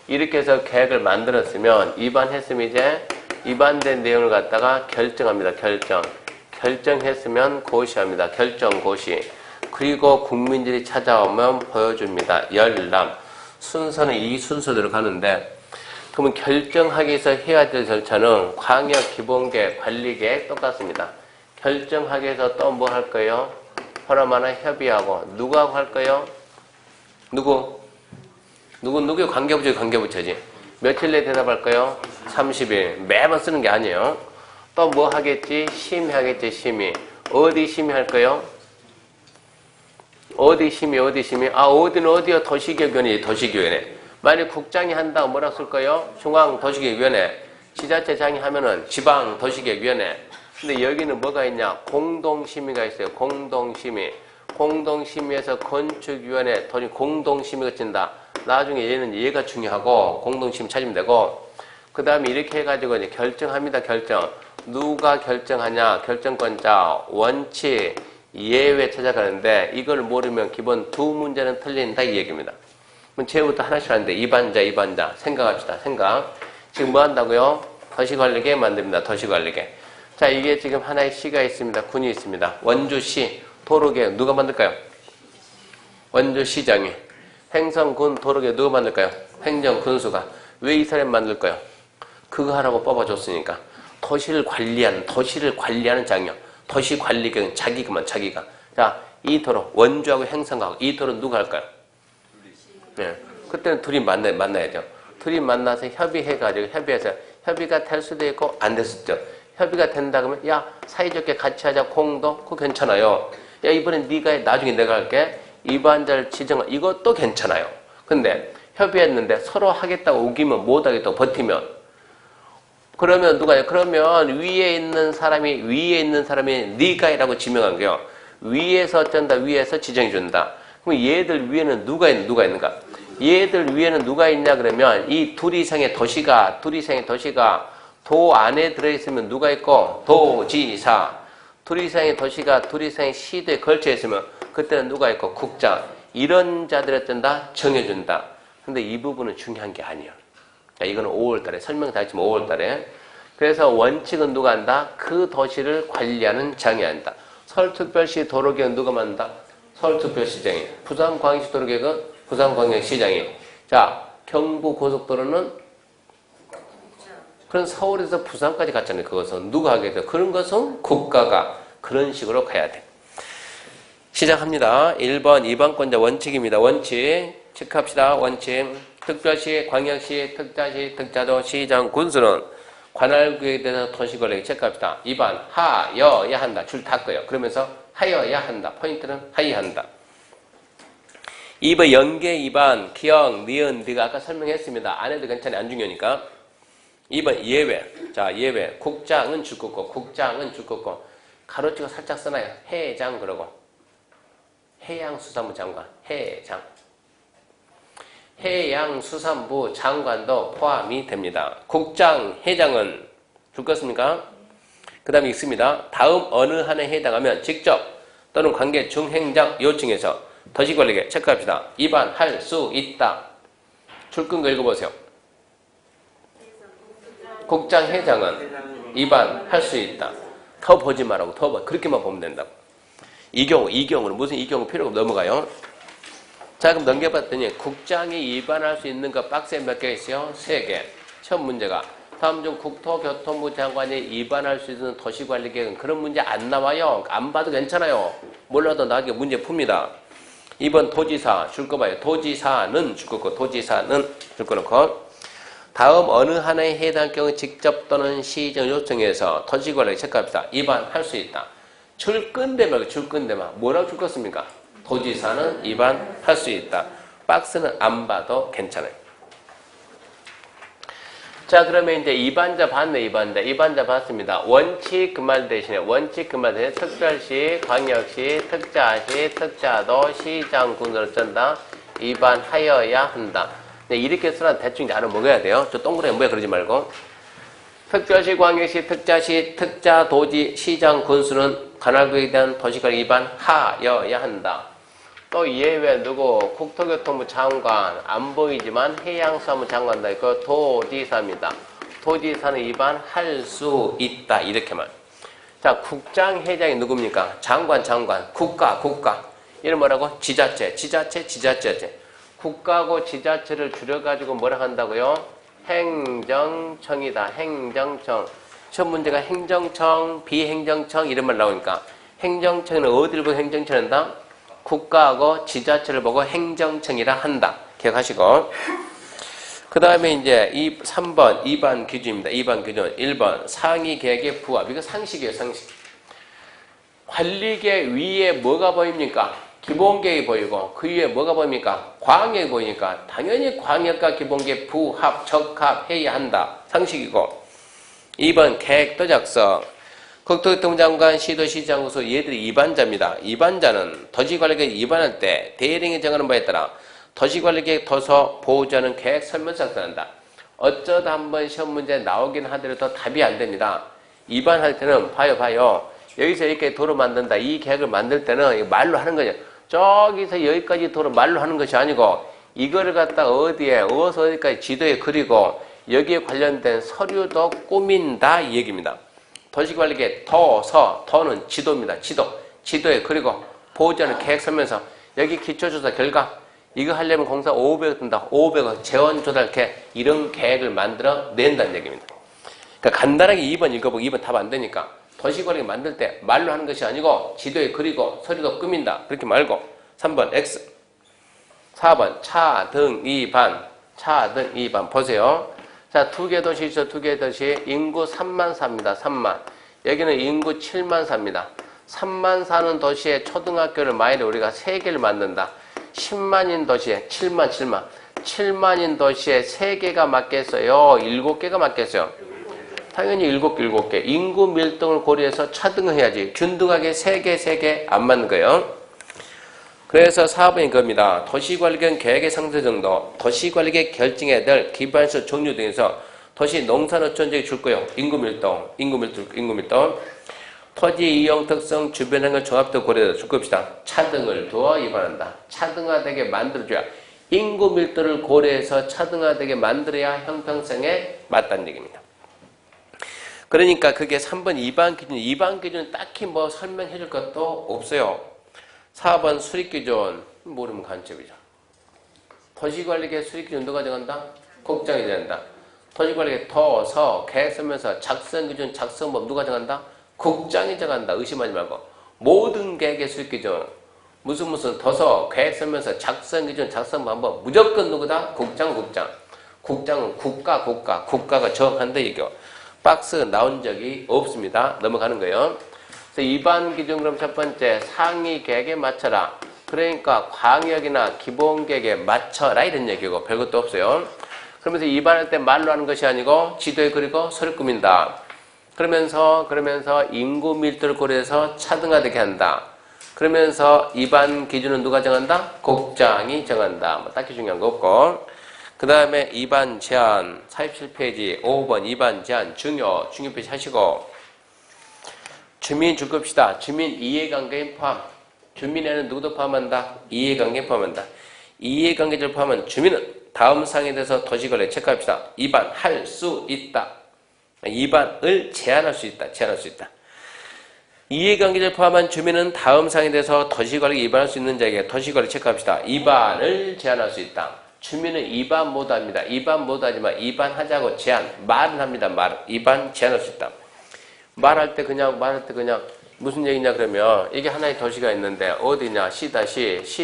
이렇게 해서 계획을 만들었으면 2반 했으면 이제 2반된 내용을 갖다가 결정합니다. 결정했으면 고시합니다. 결정 고시. 그리고 국민들이 찾아오면 보여줍니다. 열람. 순서는 이 순서대로 가는데 그러면 결정하기 위해서 해야 될 절차는 광역 기본계획, 관리계획 똑같습니다. 결정하기 위해서 또 뭐 할 거예요? 호남하나 협의하고 누구하고 할 거예요? 누구요? 관계부처지. 며칠 내에 대답할까요? 30일. 매번 쓰는 게 아니에요. 또 뭐 하겠지? 심의하겠지, 심의. 어디 심의할 거예요? 어디 심의? 어디는 어디요? 도시계획위원회. 만약 국장이 한다고 뭐라고 쓸 거예요? 중앙도시계획위원회. 지자체장이 하면은 지방도시계획위원회. 근데 여기는 뭐가 있냐? 공동심의가 있어요. 공동심의에서 건축위원회, 공동심의가 찐다. 나중에 얘가 중요하고 공동심의 찾으면 되고 그 다음에 이렇게 해가지고 이제 결정합니다. 누가 결정하냐? 결정권자, 원칙, 예외 찾아가는데 이걸 모르면 기본 두 문제는 틀린다 이 얘기입니다. 그럼 제부터 하나씩 하는데 2반자 생각합시다. 지금 뭐 한다고요? 도시관리계획 만듭니다. 도시관리계획. 자, 이게 지금 하나의 시가 있습니다. 군이 있습니다. 원주시 도로계획 누가 만들까요? 원주시장이. 행성군 도로계획 누가 만들까요? 행정군수가. 왜 이 사람이 만들까요? 그거 하라고 뽑아줬으니까. 도시를 관리하는 장려. 도시관리계획은 자기가. 자, 이 도로 원주하고 행성하고 이 도로 누가 할까요? 네. 그때는 둘이 만나야죠. 둘이 만나서 협의해가지고 협의가 될 수도 있고 안 될 수도 있죠. 협의가 된다 그러면 야 사이좋게 같이 하자 공도 그거 괜찮아요. 야 이번엔 네가 해 나중에 내가 할게. 2반자를 지정하 이것도 괜찮아요. 근데 협의했는데 서로 하겠다고 우기면 못하겠다고 버티면 그러면 누가 해요? 그러면 위에 있는 사람이 네가 해라고 지명한 거예요. 위에서 어쩐다. 위에서 지정해 준다. 그럼 얘들 위에는 누가 있는가? 얘들 위에는 누가 있냐 그러면 이 둘 이상의 도시가 도 안에 들어있으면 누가 있고 도지사. 둘 이상의 도시가 둘 이상의 시도에 걸쳐 있으면 그때는 누가 있고 국장. 이런 자들을 어쩐다 정해준다. 근데 이 부분은 중요한 게 아니에요. 이거는 5월달에 설명 다 했지만 5월달에. 그래서 원칙은 누가 한다? 그 도시를 관리하는 장이 한다. 서울특별시 도로계획은 누가 만든다? 서울특별시장이. 부산광역시 도로계획은 부산광역시장이. 자, 경부고속도로는 그런 서울에서 부산까지 갔잖아요. 그것은 누가 하게 돼요? 그런 것은 국가가 그런 식으로 가야 돼. 시작합니다. 1번 2번권자 원칙입니다. 원칙 체크합시다. 원칙 특별시, 광역시, 특자시, 특자도, 시장, 군수는 관할구역에 대해서 도시관리계 체크합시다. 2번 하여야 한다. 줄 닫고요. 그러면서 하여야 한다. 포인트는 하여한다. 2번 연계 2번 기억, 니은, 니가 아까 설명했습니다. 안 해도 괜찮아요. 안 중요하니까. 2번 예외. 자, 예외. 국장은 줄 긋고, 국장은 줄 긋고, 가로치고 살짝 써놔요. 해장 그러고. 해양수산부 장관, 해장. 해양수산부 장관도 포함이 됩니다. 국장, 회장은 줄 것입니까? 그 다음에 있습니다. 다음 어느 하나에 해당하면 직접 또는 관계 중행장 요청해서 도시관리계 체크합시다. 위반할 수 있다. 줄 끈 거 읽어보세요. 국장, 회장은 위반할 수 있다. 더 보지 말라고, 더 봐. 그렇게만 보면 된다고. 이 경우는 무슨 이 경우 필요가 넘어가요. 자, 그럼 넘겨봤더니 국장이 위반할 수 있는 거 박스에 몇 개 있어요? 3개. 처음 문제가 다음 중 국토교통부 장관이 위반할 수 있는 도시관리계획은 그런 문제 안 나와요. 안 봐도 괜찮아요. 몰라도 나중에 문제 풉니다. 2번 도지사 줄 거 봐요. 도지사는 줄 거고 도지사는 줄 거놓고 다음 어느 하나에 해당 경우 직접 또는 시정 요청해서 도시관리 체크합시다. 위반할 수 있다. 줄 끈대 말고 줄 끈대만 뭐라고 줄 것입니까? 도지사는 위반할 수 있다. 박스는 안 봐도 괜찮아요. 자, 그러면 이제 이반자 봤네, 이반자 봤습니다. 원칙 그 말 대신에, 원칙 그 말 대신에 특별시, 광역시, 특자시, 특자도, 시장, 군으로 쓴다. 위반하여야 한다. 네, 이렇게 쓰라 대충 이제 알아먹어야 돼요. 저 동그라미 뭐야 그러지 말고. 특별시, 광역시, 특자시, 특자도지, 시장, 군수는 관할구역에 대한 도시관리 위반하여야 한다. 또 예외 누구? 국토교통부 장관 안 보이지만 해양수산부 장관도 있고 도지사입니다. 도지사는 위반할 수 있다. 이렇게만. 자, 국장, 회장이 누굽니까? 장관, 국가. 이런 뭐라고? 지자체. 국가고 지자체를 줄여가지고 뭐라 한다고요? 행정청이다. 행정청. 첫 문제가 행정청, 비행정청 이런 말 나오니까 행정청은 어디를 보고 행정청을 한다? 국가하고 지자체를 보고 행정청이라 한다. 기억하시고. 그 다음에 이제 3번 2반 기준입니다. 2반 기준. 1번 상위 계획의 부합. 이거 상식이에요. 상식. 관리계 위에 뭐가 보입니까? 기본계획이 보이고 그 위에 뭐가 보입니까? 광역이 보이니까 당연히 광역과 기본계획 부합, 적합해야 한다. 상식이고. 2번 계획도 작성. 국토교통부 장관, 시도시장, 구수 얘들이 위반자입니다. 위반자는 도시관리계획 위반할 때 대령이 정하는 바에 따라 도시관리계획 도서 보호자는 계획 설명서 작성한다. 어쩌다 한번 시험 문제 나오긴 하더라도 답이 안 됩니다. 위반할 때는 봐요. 여기서 이렇게 도로 만든다. 이 계획을 만들 때는 말로 하는 거죠. 저기서 여기까지 도로 말로 하는 것이 아니고 이거를 갖다 어디에 어디서 어디까지 지도에 그리고 여기에 관련된 서류도 꾸민다 이 얘기입니다. 도시관리계획 도서, 도는 지도입니다. 지도에 그리고 보호자는 계획 설명서. 여기 기초조사 결과 이거 하려면 공사 500억 든다. 500억 재원조달 계획 이런 계획을 만들어 낸다는 얘기입니다. 그러니까 간단하게 2번 읽어보고 2번 답 안 되니까 도시관리계획 만들 때 말로 하는 것이 아니고 지도에 그리고 서류도 꾸민다. 그렇게 말고 3번 X 4번 차 등 위반 보세요. 자, 2개 도시 있어. 2개 도시 인구 3만 4입니다. 3만. 여기는 인구 7만 4입니다. 3만 사는 도시에 초등학교를 만일에 우리가 3개를 만든다. 10만인 도시에 7만인 도시에 3개가 맞겠어요? 7개가 맞겠어요? 당연히 7개. 인구 밀동을 고려해서 차등을 해야지. 균등하게 3개 안 맞는 거예요. 그래서 4번이 겁니다. 도시관리계획 계획의 상세 정도, 도시관리계획 결정해야 될 기반시설 종류 등에서 도시 농산어촌지에 줄 거예요. 인구 밀도. 토지 이용 특성, 주변 환경 종합도 고려해서 줄 겁시다. 차등을 두어 위반한다. 차등화되게 만들어줘야 인구 밀도를 고려해서 차등화되게 만들어야 형평성에 맞다는 얘기입니다. 그러니까 그게 3번 2반 기준은 딱히 뭐 설명해 줄 것도 없어요. 4번 수립기준 모르면 간첩이죠. 도시관리계획 수립기준 누가 정한다? 국장이 정한다. 도시관리계획 도서, 계획설명서, 작성기준, 작성법 누가 정한다? 국장이 정한다. 의심하지 말고. 모든 계획의 수립기준 무슨 도서, 계획설명서, 작성기준, 작성법 무조건 누구다? 국장은 국가가 정한다 이거. 박스 나온 적이 없습니다. 넘어가는 거예요. 그래서 위반 기준 그럼 첫 번째 상위 계획에 맞춰라. 그러니까 광역이나 기본 계획에 맞춰라 이런 얘기고 별것도 없어요. 그러면서 위반할 때 말로 하는 것이 아니고 지도에 그리고 서류 꾸민다. 그러면서 인구 밀도를 고려해서 차등화되게 한다. 그러면서 위반 기준은 누가 정한다? 국장이 정한다. 뭐 딱히 중요한 거 없고. 그 다음에 위반 제한 47페이지 5번 위반 제한 중요 표시 하시고 주민 줄급시다. 주민 이해관계인 포함. 주민에는 누구도 포함한다? 이해관계 포함한다. 이해관계자를 포함한 주민은 다음 사항에 대해서 도시관리에 체크합시다. 위반할 수 있다. 위반을 제한할 수 있다. 이해관계자를 포함한 주민은 다음 사항에 대해서 도시관리에 위반할 수 있는 자에게 도시관리 체크합시다. 위반을 제한할 수 있다. 주민은 위반 못합니다. 위반 못하지만 위반하자고 제한, 말은 합니다. 위반 제한할 수 있다. 말할 때 그냥 무슨 얘기냐 그러면 이게 하나의 도시가 있는데 어디냐? 시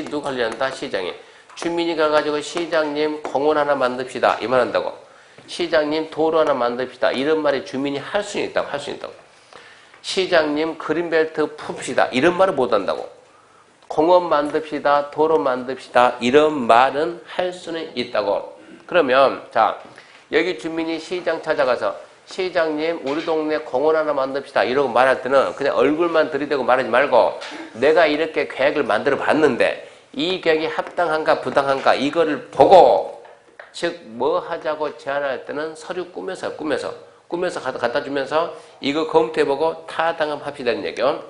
누가 관리한다? 시장이. 주민이 가가지고 시장님 공원 하나 만듭시다. 이 말 한다고. 시장님 도로 하나 만듭시다. 이런 말이 주민이 할 수 있다고. 시장님 그린벨트 풉시다. 이런 말을 못 한다고. 공원 만듭시다. 도로 만듭시다. 이런 말은 할 수는 있다고. 그러면 자 여기 주민이 시장 찾아가서 시장님 우리 동네 공원 하나 만듭시다. 이러고 말할 때는 그냥 얼굴만 들이대고 말하지 말고 내가 이렇게 계획을 만들어 봤는데 이 계획이 합당한가 부당한가 이거를 보고 즉 뭐 하자고 제안할 때는 서류 꾸며서 갖다 주면서 이거 검토해보고 타당함합시다는 얘기요.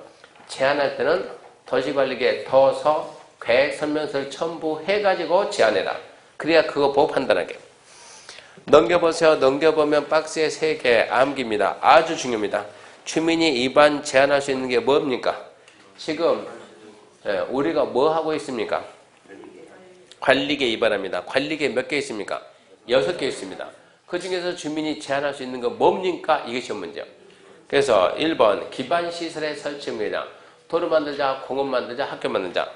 제안할 때는 도시관리계에 더서 계획 설명서를 첨부해가지고 제안해라. 그래야 그거 보고 판단하게. 넘겨보세요. 넘겨보면 박스에 3개 암기입니다. 아주 중요합니다. 주민이 위반 제한할 수 있는 게 뭡니까? 지금 우리가 뭐 하고 있습니까? 관리계 위반합니다. 관리계 몇 개 있습니까? 6개 있습니다. 그 중에서 주민이 제한할 수 있는 거 뭡니까? 이게 시험 문제예요. 그래서 1번 기반시설의 설치입니다. 도로 만들자, 공원 만들자, 학교 만들자.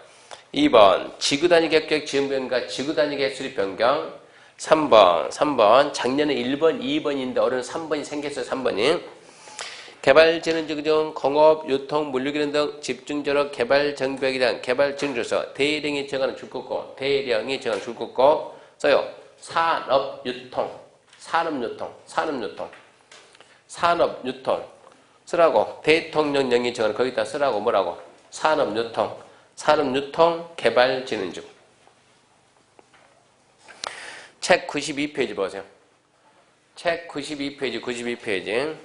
2번 지구단위 계획 지원변경과 지구단위 계획 수립 변경. 3번 작년에 1번, 2번인데 올해는 3번이 생겼어요. 3번이 개발진흥지구 중 공업, 유통, 물류기능 등 집중적으로 개발 정비하기 대한 개발 진행조서 대령이 정하는 줄긋고 써요. 산업유통 쓰라고. 대통령령이 정하는 거기다 쓰라고. 뭐라고? 산업유통 개발진흥지구. 책 92페이지 보세요. 책 92페이지.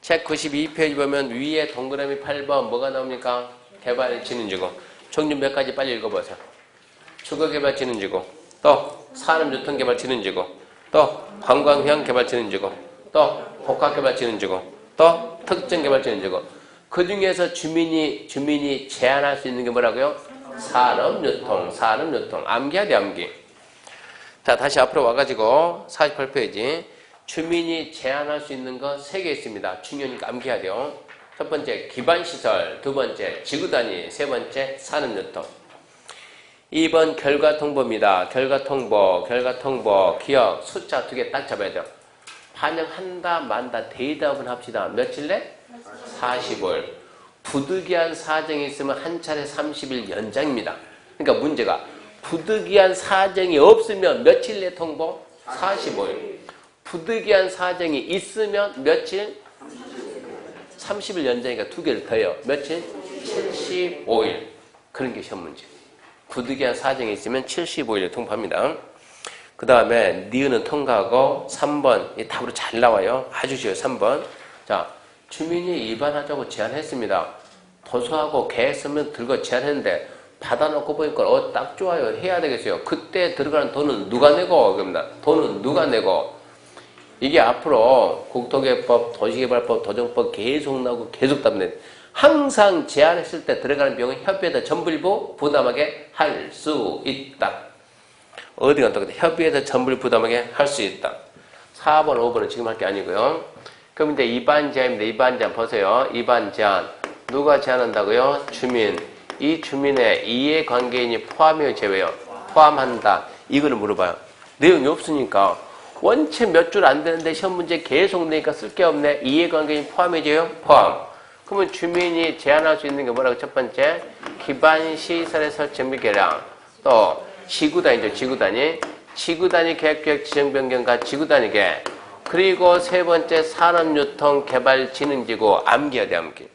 책 92페이지 보면 위에 동그라미 8번 뭐가 나옵니까? 개발진흥지구. 종류 몇 가지 빨리 읽어보세요. 주거개발진흥지구, 또 산업유통개발진흥지구, 또 관광형 개발진흥지구, 또 복합개발진흥지구, 또 특정개발진흥지구. 그 중에서 주민이 제한할 수 있는 게 뭐라고요? 산업유통. 암기해야 돼, 암기. 자, 다시 앞으로 와가지고 48페이지. 주민이 제한할 수 있는 거 3개 있습니다. 중요하니까 암기해야 돼요. 첫 번째 기반시설, 두 번째 지구단위, 세 번째 산업유통. 2번 결과통보입니다. 결과통보, 기억, 숫자 2개 딱 잡아야 돼요. 반영한다, 만다, 대답은 합시다. 며칠 내? 45일. 부득이한 사정이 있으면 한 차례 30일 연장입니다. 그러니까 문제가 부득이한 사정이 없으면 며칠 내 통보? 45일. 부득이한 사정이 있으면 며칠? 30일 연장이니까 2개를 더해요. 며칠? 75일. 그런 게 시험 문제. 부득이한 사정이 있으면 75일을 통보합니다. 그 다음에 니은은 통과하고 3번 이 답으로 잘 나와요. 아주 쉬워요. 3번. 자, 주민이 위반하자고 제안했습니다. 도서하고 계획 설명 들고 제안했는데 받아놓고 보니까 딱 좋아요. 해야 되겠어요. 그때 들어가는 돈은 누가 내고? 그럽니다. 돈은 누가 내고? 이게 앞으로 국토개발법, 도시개발법, 도정법 계속 나오고 계속 답변해. 항상 제안했을 때 들어가는 비용은 협의회에서 전부일부 부담하게 할 수 있다. 어디가 똑같아? 협의회에서 전부일부 부담하게 할 수 있다. 4번, 5번은 지금 할 게 아니고요. 그럼 이제 위반 제한입니다. 위반 제한 보세요. 위반 제한. 누가 제한한다고요? 주민. 이 주민의 이해관계인이 포함이요, 제외요? 포함한다. 이거를 물어봐요. 내용이 없으니까 원체 몇 줄 안 되는데 시험 문제 계속 내니까 쓸 게 없네. 이해관계인 포함이죠? 포함. 그러면 주민이 제한할 수 있는 게 뭐라고? 첫 번째, 기반 시설의 설치 및 개량. 또 지구단위죠. 지구단위. 지구단위 계획 지정 변경과 지구단위계. 그리고 세 번째, 산업유통개발진흥지구. 암기해야 돼, 암기.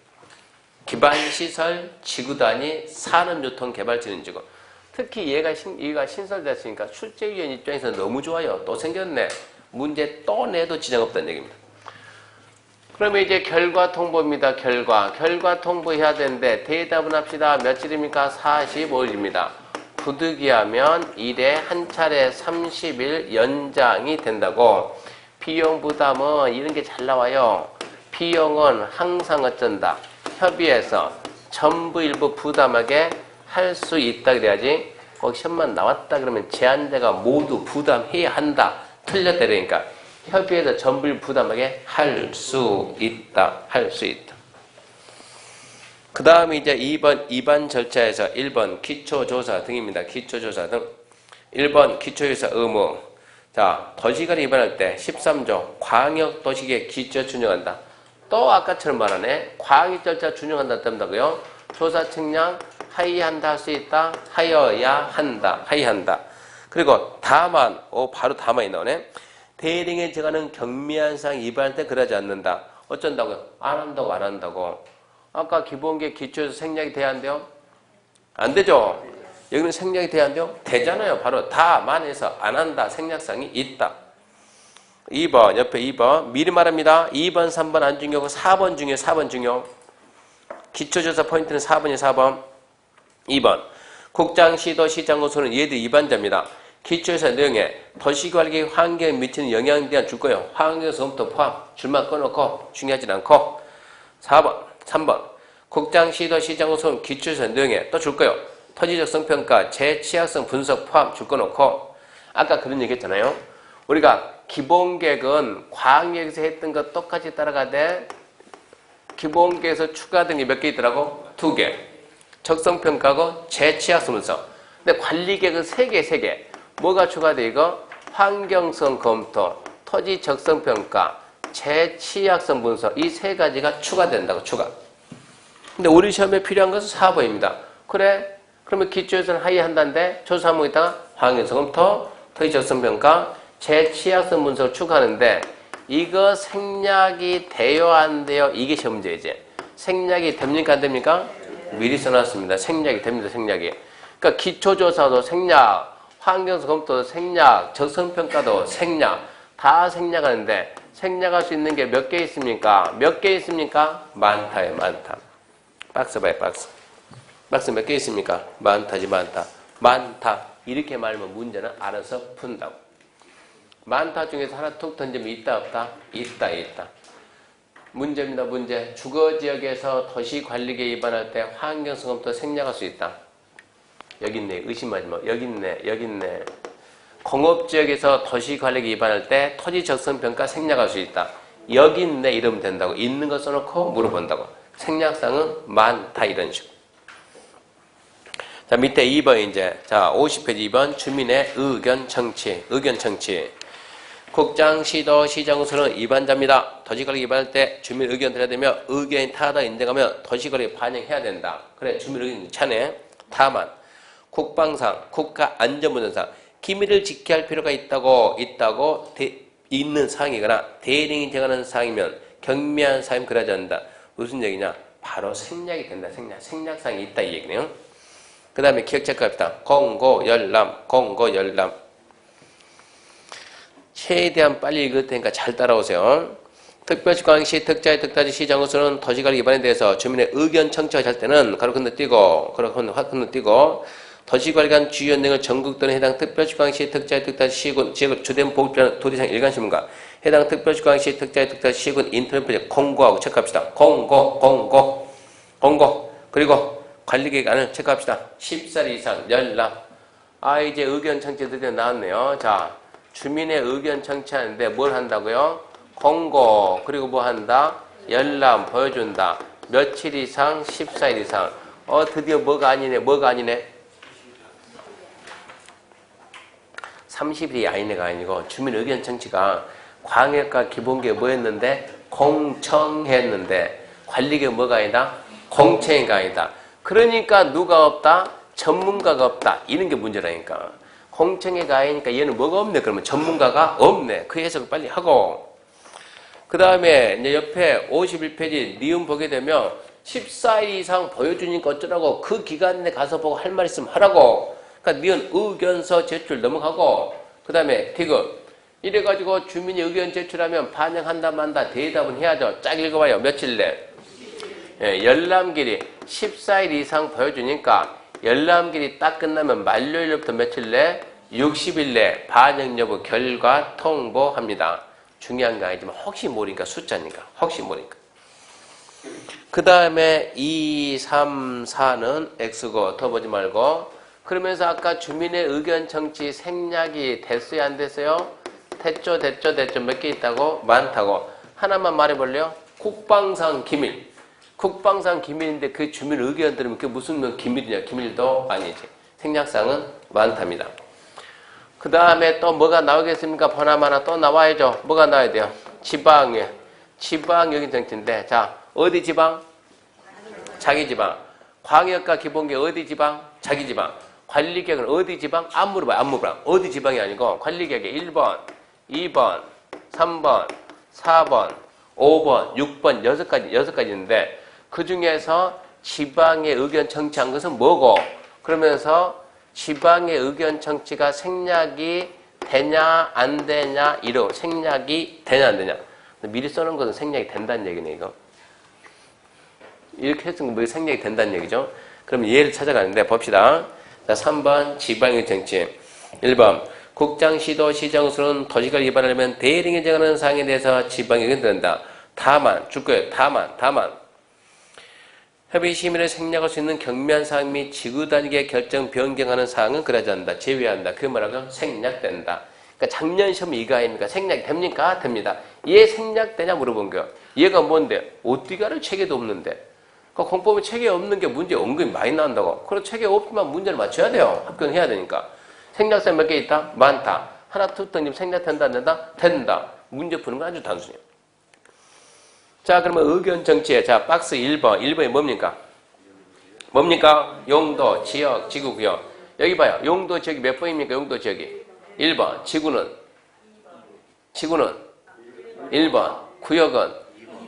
기반시설, 지구단위, 산업유통개발진흥지구. 특히 얘가 신설됐으니까 출제위원 입장에서 너무 좋아요. 또 생겼네. 문제 또 내도 지장 없다는 얘기입니다. 그러면 이제 결과 통보입니다. 결과 통보해야 되는데 대답은 합시다. 며칠입니까? 45일입니다. 부득이하면 일에 한 차례 30일 연장이 된다고. 비용 부담은 이런 게 잘 나와요. 비용은 항상 어쩐다. 협의해서 전부 일부 부담하게 할 수 있다 그래야지. 거기 시험만 나왔다 그러면 제한자가 모두 부담해야 한다. 틀렸다 그러니까 협의해서 전부 일부 부담하게 할 수 있다. 할 수 있다. 그 다음에 이제 2번 입안 절차에서 1번 기초조사 등입니다. 기초조사 등. 1번 기초조사 의무. 자, 도시관리 입안할 때 13조 광역도시계획 기초 준용한다. 또 아까처럼 말하네. 광역 절차 준용한다 뜬다고요. 조사 측량 하이한다 할 수 있다. 하여야 한다. 하이한다. 그리고 다만 바로 다만이 나오네. 대등에 정하는 경미한 사항 위반할 때 그러지 않는다. 어쩐다고요? 안 한다고 안 한다고. 아까 기본계 기초에서 생략이 돼야 한대요? 안 되죠? 여기는 생략이 돼야 한대요? 되잖아요. 바로 다만에서 안 한다. 생략사항이 있다. 2번 옆에 2번 미리 말합니다. 2번 3번 안 중요하고 4번 중요 4번 중요. 기초조사 포인트는 4번이에요. 4번 2번 국장, 시도, 시장고소는 얘들 위반자입니다. 기초조사 내용에 도시관리 환경에 미치는 영향에 대한 줄 거예요. 환경성부터 포함 줄만 꺼놓고 중요하진 않고. 4번 3번 국장, 시도, 시장고소는 기초조사 내용에 또 줄 거예요. 토지적 성평가, 재취약성 분석 포함 줄 꺼놓고. 아까 그런 얘기 했잖아요. 우리가 기본계획은 광역에서 했던 것 똑같이 따라가되 기본계획에서 추가된 게 몇 개 있더라고? 2개. 적성평가고 재취약성 분석. 근데 관리계획은 3개, 3개. 뭐가 추가돼 이거? 환경성 검토, 토지 적성평가, 재취약성 분석. 이 3가지가 추가된다고, 추가. 근데 우리 시험에 필요한 것은 4번입니다. 그래? 그러면 기초에서는 하이한다는데 조사 항목 있다가 환경성 검토, 토지 적성평가, 재취약성 분석을 추가하는데 이거 생략이 돼요 안 돼요? 이게 시험 문제이지. 생략이 됩니까 안 됩니까? 미리 써놨습니다. 생략이 됩니다. 생략이. 그러니까 기초조사도 생략, 환경성 검토도 생략, 적성평가도 생략. 다 생략하는데 생략할 수 있는 게 몇 개 있습니까? 몇 개 있습니까? 많다요. 많다. 박스 봐요. 박스. 박스 몇 개 있습니까? 많다지 많다. 많다. 이렇게 말하면 문제는 알아서 푼다고. 많다 중에서 하나 툭 던지면 있다 없다? 있다 있다. 문제입니다. 문제. 주거지역에서 도시관리계획 위반할 때 환경성 검토 생략할 수 있다. 여기 있네. 의심하지 마. 여기 있네. 여기 있네. 공업지역에서 도시관리계획 위반할 때 토지 적성평가 생략할 수 있다. 여기 있네. 이러면 된다고. 있는 거 써놓고 물어본다고. 생략상은 많다. 이런 식으로. 자, 밑에 2번 이제. 자, 50페이지 2번 주민의 의견 청취. 의견 청취. 국장, 시도, 시장으로서는 위반자입니다. 도시관리 위반할 때 주민 의견 들어야 되며 의견이 타하다 인정하면 도시관리 반영해야 된다. 그래, 주민 의견 차네. 다만 국방상, 국가안전보전상 기밀을 지켜야 할 필요가 있다고 있는 사항이거나 대리인이 정하는 사항이면 경미한 사항이면 그러지 않는다. 무슨 얘기냐? 바로 생략이 된다. 생략사항이 있다 이 얘기네요. 그 다음에 기억 체크합시다. 공고, 열람, 공고, 열람. 최대한 빨리 읽을 테니까 잘 따라오세요. 특별시, 광역시, 특자의 특단지, 시장으로서는 도시관리 위반에 대해서 주민의 의견 청취가 할 때는 가로 건너뛰고 도시관리관 주요 내용을 전국 또는 해당 특별시, 광역시, 특자의 특단지, 시군, 지역을 주된 보급자는 도지상 일간신문과 해당 특별시, 광역시, 특자의 특단지, 시군 인터넷 페이지에 공고하고 체크합시다. 공고. 그리고 관리계획안을 체크합시다. 10살 이상 열람. 이제 의견 청취 드디어 나왔네요. 자, 주민의 의견 청취하는데 뭘 한다고요? 공고, 그리고 뭐 한다? 열람 보여준다. 며칠 이상? 14일 이상. 드디어 뭐가 아니네. 30일이 아니네가 아니고 주민 의견 청취가 광역과 기본계 뭐였는데 공청했는데 관리계 뭐가 아니다? 공청회가 아니다. 그러니까 누가 없다? 전문가가 없다. 이런 게 문제라니까. 공청회가 아니니까 얘는 뭐가 없네. 그러면 전문가가 없네. 그 해석을 빨리 하고. 그 다음에 이제 옆에 51페이지 니은 보게 되면 14일 이상 보여주니까 어쩌라고 그 기간 내에 가서 보고 할 말 있으면 하라고. 그러니까 니은 의견서 제출 넘어가고 그 다음에 디귿 이래가지고 주민이 의견 제출하면 반영한다 만다 대답은 해야죠. 쫙 읽어봐요. 며칠 내. 예, 열람길이 14일 이상 보여주니까 열람길이 딱 끝나면 만료일부터 며칠 내? 60일 내 반영 여부 결과 통보합니다. 중요한 거 아니지만 혹시 모르니까 숫자니까. 혹시 모르니까. 그 다음에 2, 3, 4는 X고 더 보지 말고 그러면서 아까 주민의 의견 청취 생략이 됐어요 안 됐어요? 됐죠 몇 개 있다고? 많다고. 하나만 말해볼래요? 국방상 기밀. 국방상 기밀인데 그 주민 의견 들으면 그게 무슨 기밀이냐? 기밀도 아니지. 생략상은 많답니다. 그 다음에 또 뭐가 나오겠습니까? 보나마나 또 나와야죠. 뭐가 나와야 돼요? 지방에. 지방 여기 정치인데 자 어디 지방? 자기 지방. 광역과 기본계 어디 지방? 자기 지방. 관리계획은 어디 지방? 안 물어봐요. 안 물어봐요. 어디 지방이 아니고 관리계획에 1번, 2번, 3번, 4번, 5번, 6번, 6가지 있는데 그 중에서 지방의 의견 청취한 것은 뭐고 그러면서 지방의 의견 청취가 생략이 되냐 안 되냐 이러 생략이 되냐 안 되냐 미리 써놓은 것은 생략이 된다는 얘기네 이거. 이렇게 했으면 뭐 생략이 된다는 얘기죠. 그럼 얘를 찾아가는데 봅시다. 자, 3번 지방의 정치. 1번 국장, 시도, 시정수는 도시가를 위반하려면 대령이 정하는 사항에 대해서 지방의 의견이 된다. 다만 줄 거예요. 다만 협의심의를 생략할 수 있는 경미한 사항 및 지구 단위의 결정 변경하는 사항은 그러지 않는다. 제외한다. 그 말하면 생략된다. 그러니까 작년 시험 이거 아닙니까? 생략이 됩니까? 됩니다. 얘 생략되냐 물어본 거예요. 얘가 뭔데? 어디가를 체계도 없는데. 그러니까 공법에 체계 없는 게 문제 은근히 많이 나온다고. 그럼 체계 없지만 문제를 맞춰야 돼요. 합격해야 되니까. 생략상 몇 개 있다? 많다. 하나 툭툭님 생략된다 안 된다? 된다. 문제 푸는 건 아주 단순해요. 자 그러면 의견 정치에 자 박스 1번. 1번이 뭡니까? 뭡니까? 용도, 지역, 지구, 구역. 여기 봐요. 용도, 지역이 몇 번입니까? 용도, 지역이. 1번. 지구는? 1번. 구역은?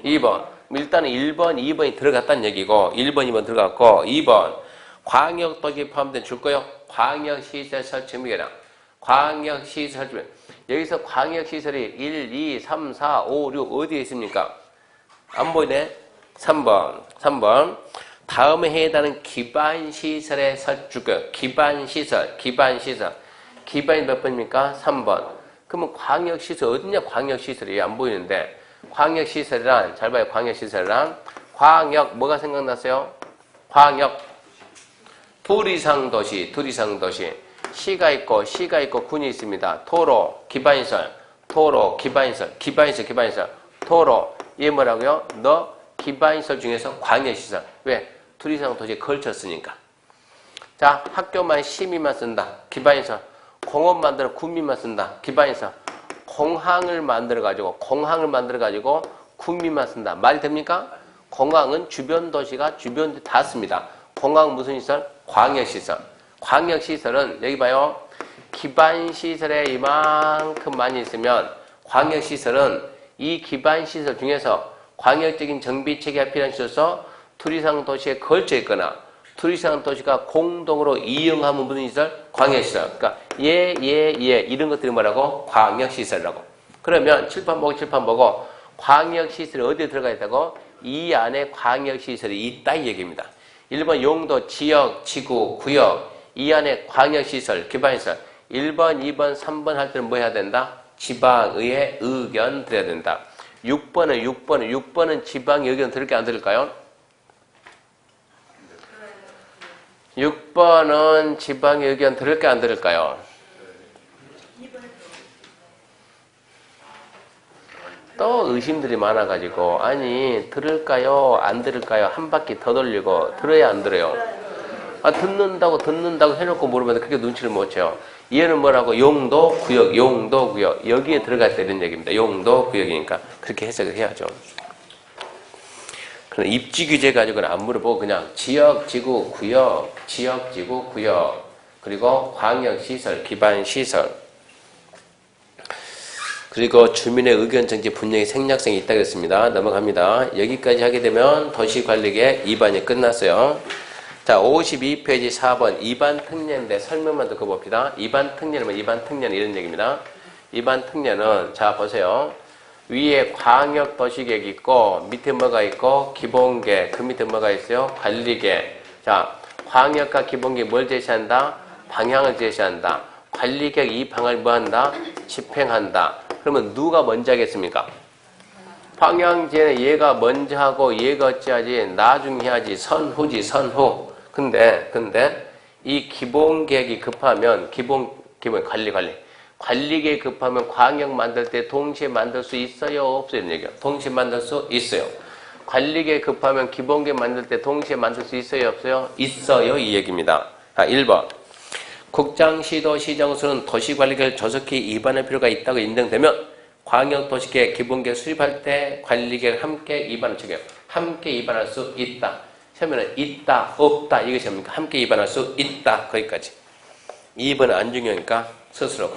2번. 일단은 1번, 2번이 들어갔다는 얘기고 1번, 2번 들어갔고 2번. 광역도시 포함된 줄 거요? 광역시설 설치입니다. 광역시설 설치. 여기서 광역시설이 1, 2, 3, 4, 5, 6 어디에 있습니까? 안 보이네? 3번. 다음에 해당하는 기반시설의 설줄 거예요. 기반시설. 기반이 몇 번입니까? 3번. 그러면 광역시설 어디냐? 광역시설이 안 보이는데 광역시설이란 잘 봐요. 광역시설이란 광역 뭐가 생각났어요? 광역 둘이상 도시 시가 있고 군이 있습니다. 도로 기반시설 도로 얘 뭐라고요? 너 기반시설 중에서 광역시설 왜? 둘이상 도시에 걸쳤으니까. 자 학교만 시민만 쓴다. 기반시설 공원 만들어 군민만 쓴다. 기반시설 공항을 만들어가지고 군민만 쓴다. 말이 됩니까? 공항은 주변 도시가 주변 다 씁니다. 공항 무슨 시설? 광역시설. 광역시설은 여기 봐요. 기반시설에 이만큼 많이 있으면 광역시설은 이 기반시설 중에서 광역적인 정비체계가 필요한 시설서 둘 이상 도시에 걸쳐 있거나 둘 이상 도시가 공동으로 이용하면 무슨 시설? 광역시설. 그러니까 이런 것들이 뭐라고? 광역시설이라고. 그러면 칠판 보고 광역시설이 어디에 들어가 있다고? 이 안에 광역시설이 있다 이 얘기입니다. 1번 용도, 지역, 지구, 구역 이 안에 광역시설, 기반시설 1번, 2번, 3번 할 때는 뭐 해야 된다? 지방의회 의견 드려야 된다. 6번은 지방의 의견 들을까요? 안 들을까요? 6번은 지방의 의견 들을까요? 안 들을까요? 또 의심들이 많아가지고 아니 들을까요? 안 들을까요? 한 바퀴 더 돌리고 들어야 안 들어요? 듣는다고 해놓고 물으면 그렇게 눈치를 못 채요. 얘는 뭐라고? 용도, 구역, 용도, 구역. 여기에 들어갈 때 이런 얘기입니다. 용도, 구역이니까. 그렇게 해석을 해야죠. 그럼 입지 규제 가지고는 안 물어보고 그냥 지역, 지구, 구역, 지역, 지구, 구역. 그리고 광역시설, 기반시설. 그리고 주민의 의견 정지 분명히 생략성이 있다고 했습니다. 넘어갑니다. 여기까지 하게 되면 도시관리계 2반이 끝났어요. 자, 52페이지 4번 2반 특례인데 설명만 듣고 봅시다. 2반 특례는 2반 특례는 이런 얘기입니다. 2반 특례는 자 보세요. 위에 광역도시계획 있고 밑에 뭐가 있고 기본계획, 그 밑에 뭐가 있어요? 관리계획. 자, 광역과 기본계획 뭘 제시한다? 방향을 제시한다. 관리계획 이 방을 뭐한다? 집행한다. 그러면 누가 먼저 하겠습니까? 방향제는 얘가 먼저 하고 얘가 어찌하지? 나중에 해야지. 선후지, 선후. 근데 이 기본계획이 급하면 기본 관리계획 급하면 광역 만들 때 동시에 만들 수 있어요? 없어요? 이런 얘기야. 동시에 만들 수 있어요. 관리계획 급하면 기본계획 만들 때 동시에 만들 수 있어요? 없어요? 있어요. 이 얘기입니다. 1번. 국장, 시도, 시정수는 도시관리계획을 조속히 입안할 필요가 있다고 인정되면 광역도시계획, 기본계획 수립할 때 관리계획 함께 입안을 적용. 함께 입안할 수 있다. 처음에는 있다, 없다 이것이 뭡니까? 함께 입안할 수 있다. 거기까지. 2번은 안 중요하니까 스스로.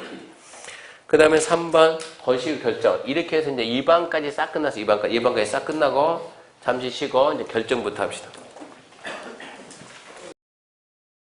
그 다음에 3번 도시 결정. 이렇게 해서 이제 2반까지 싹 끝났어. 2반까지 싹 끝나고 잠시 쉬고 이제 결정부터 합시다.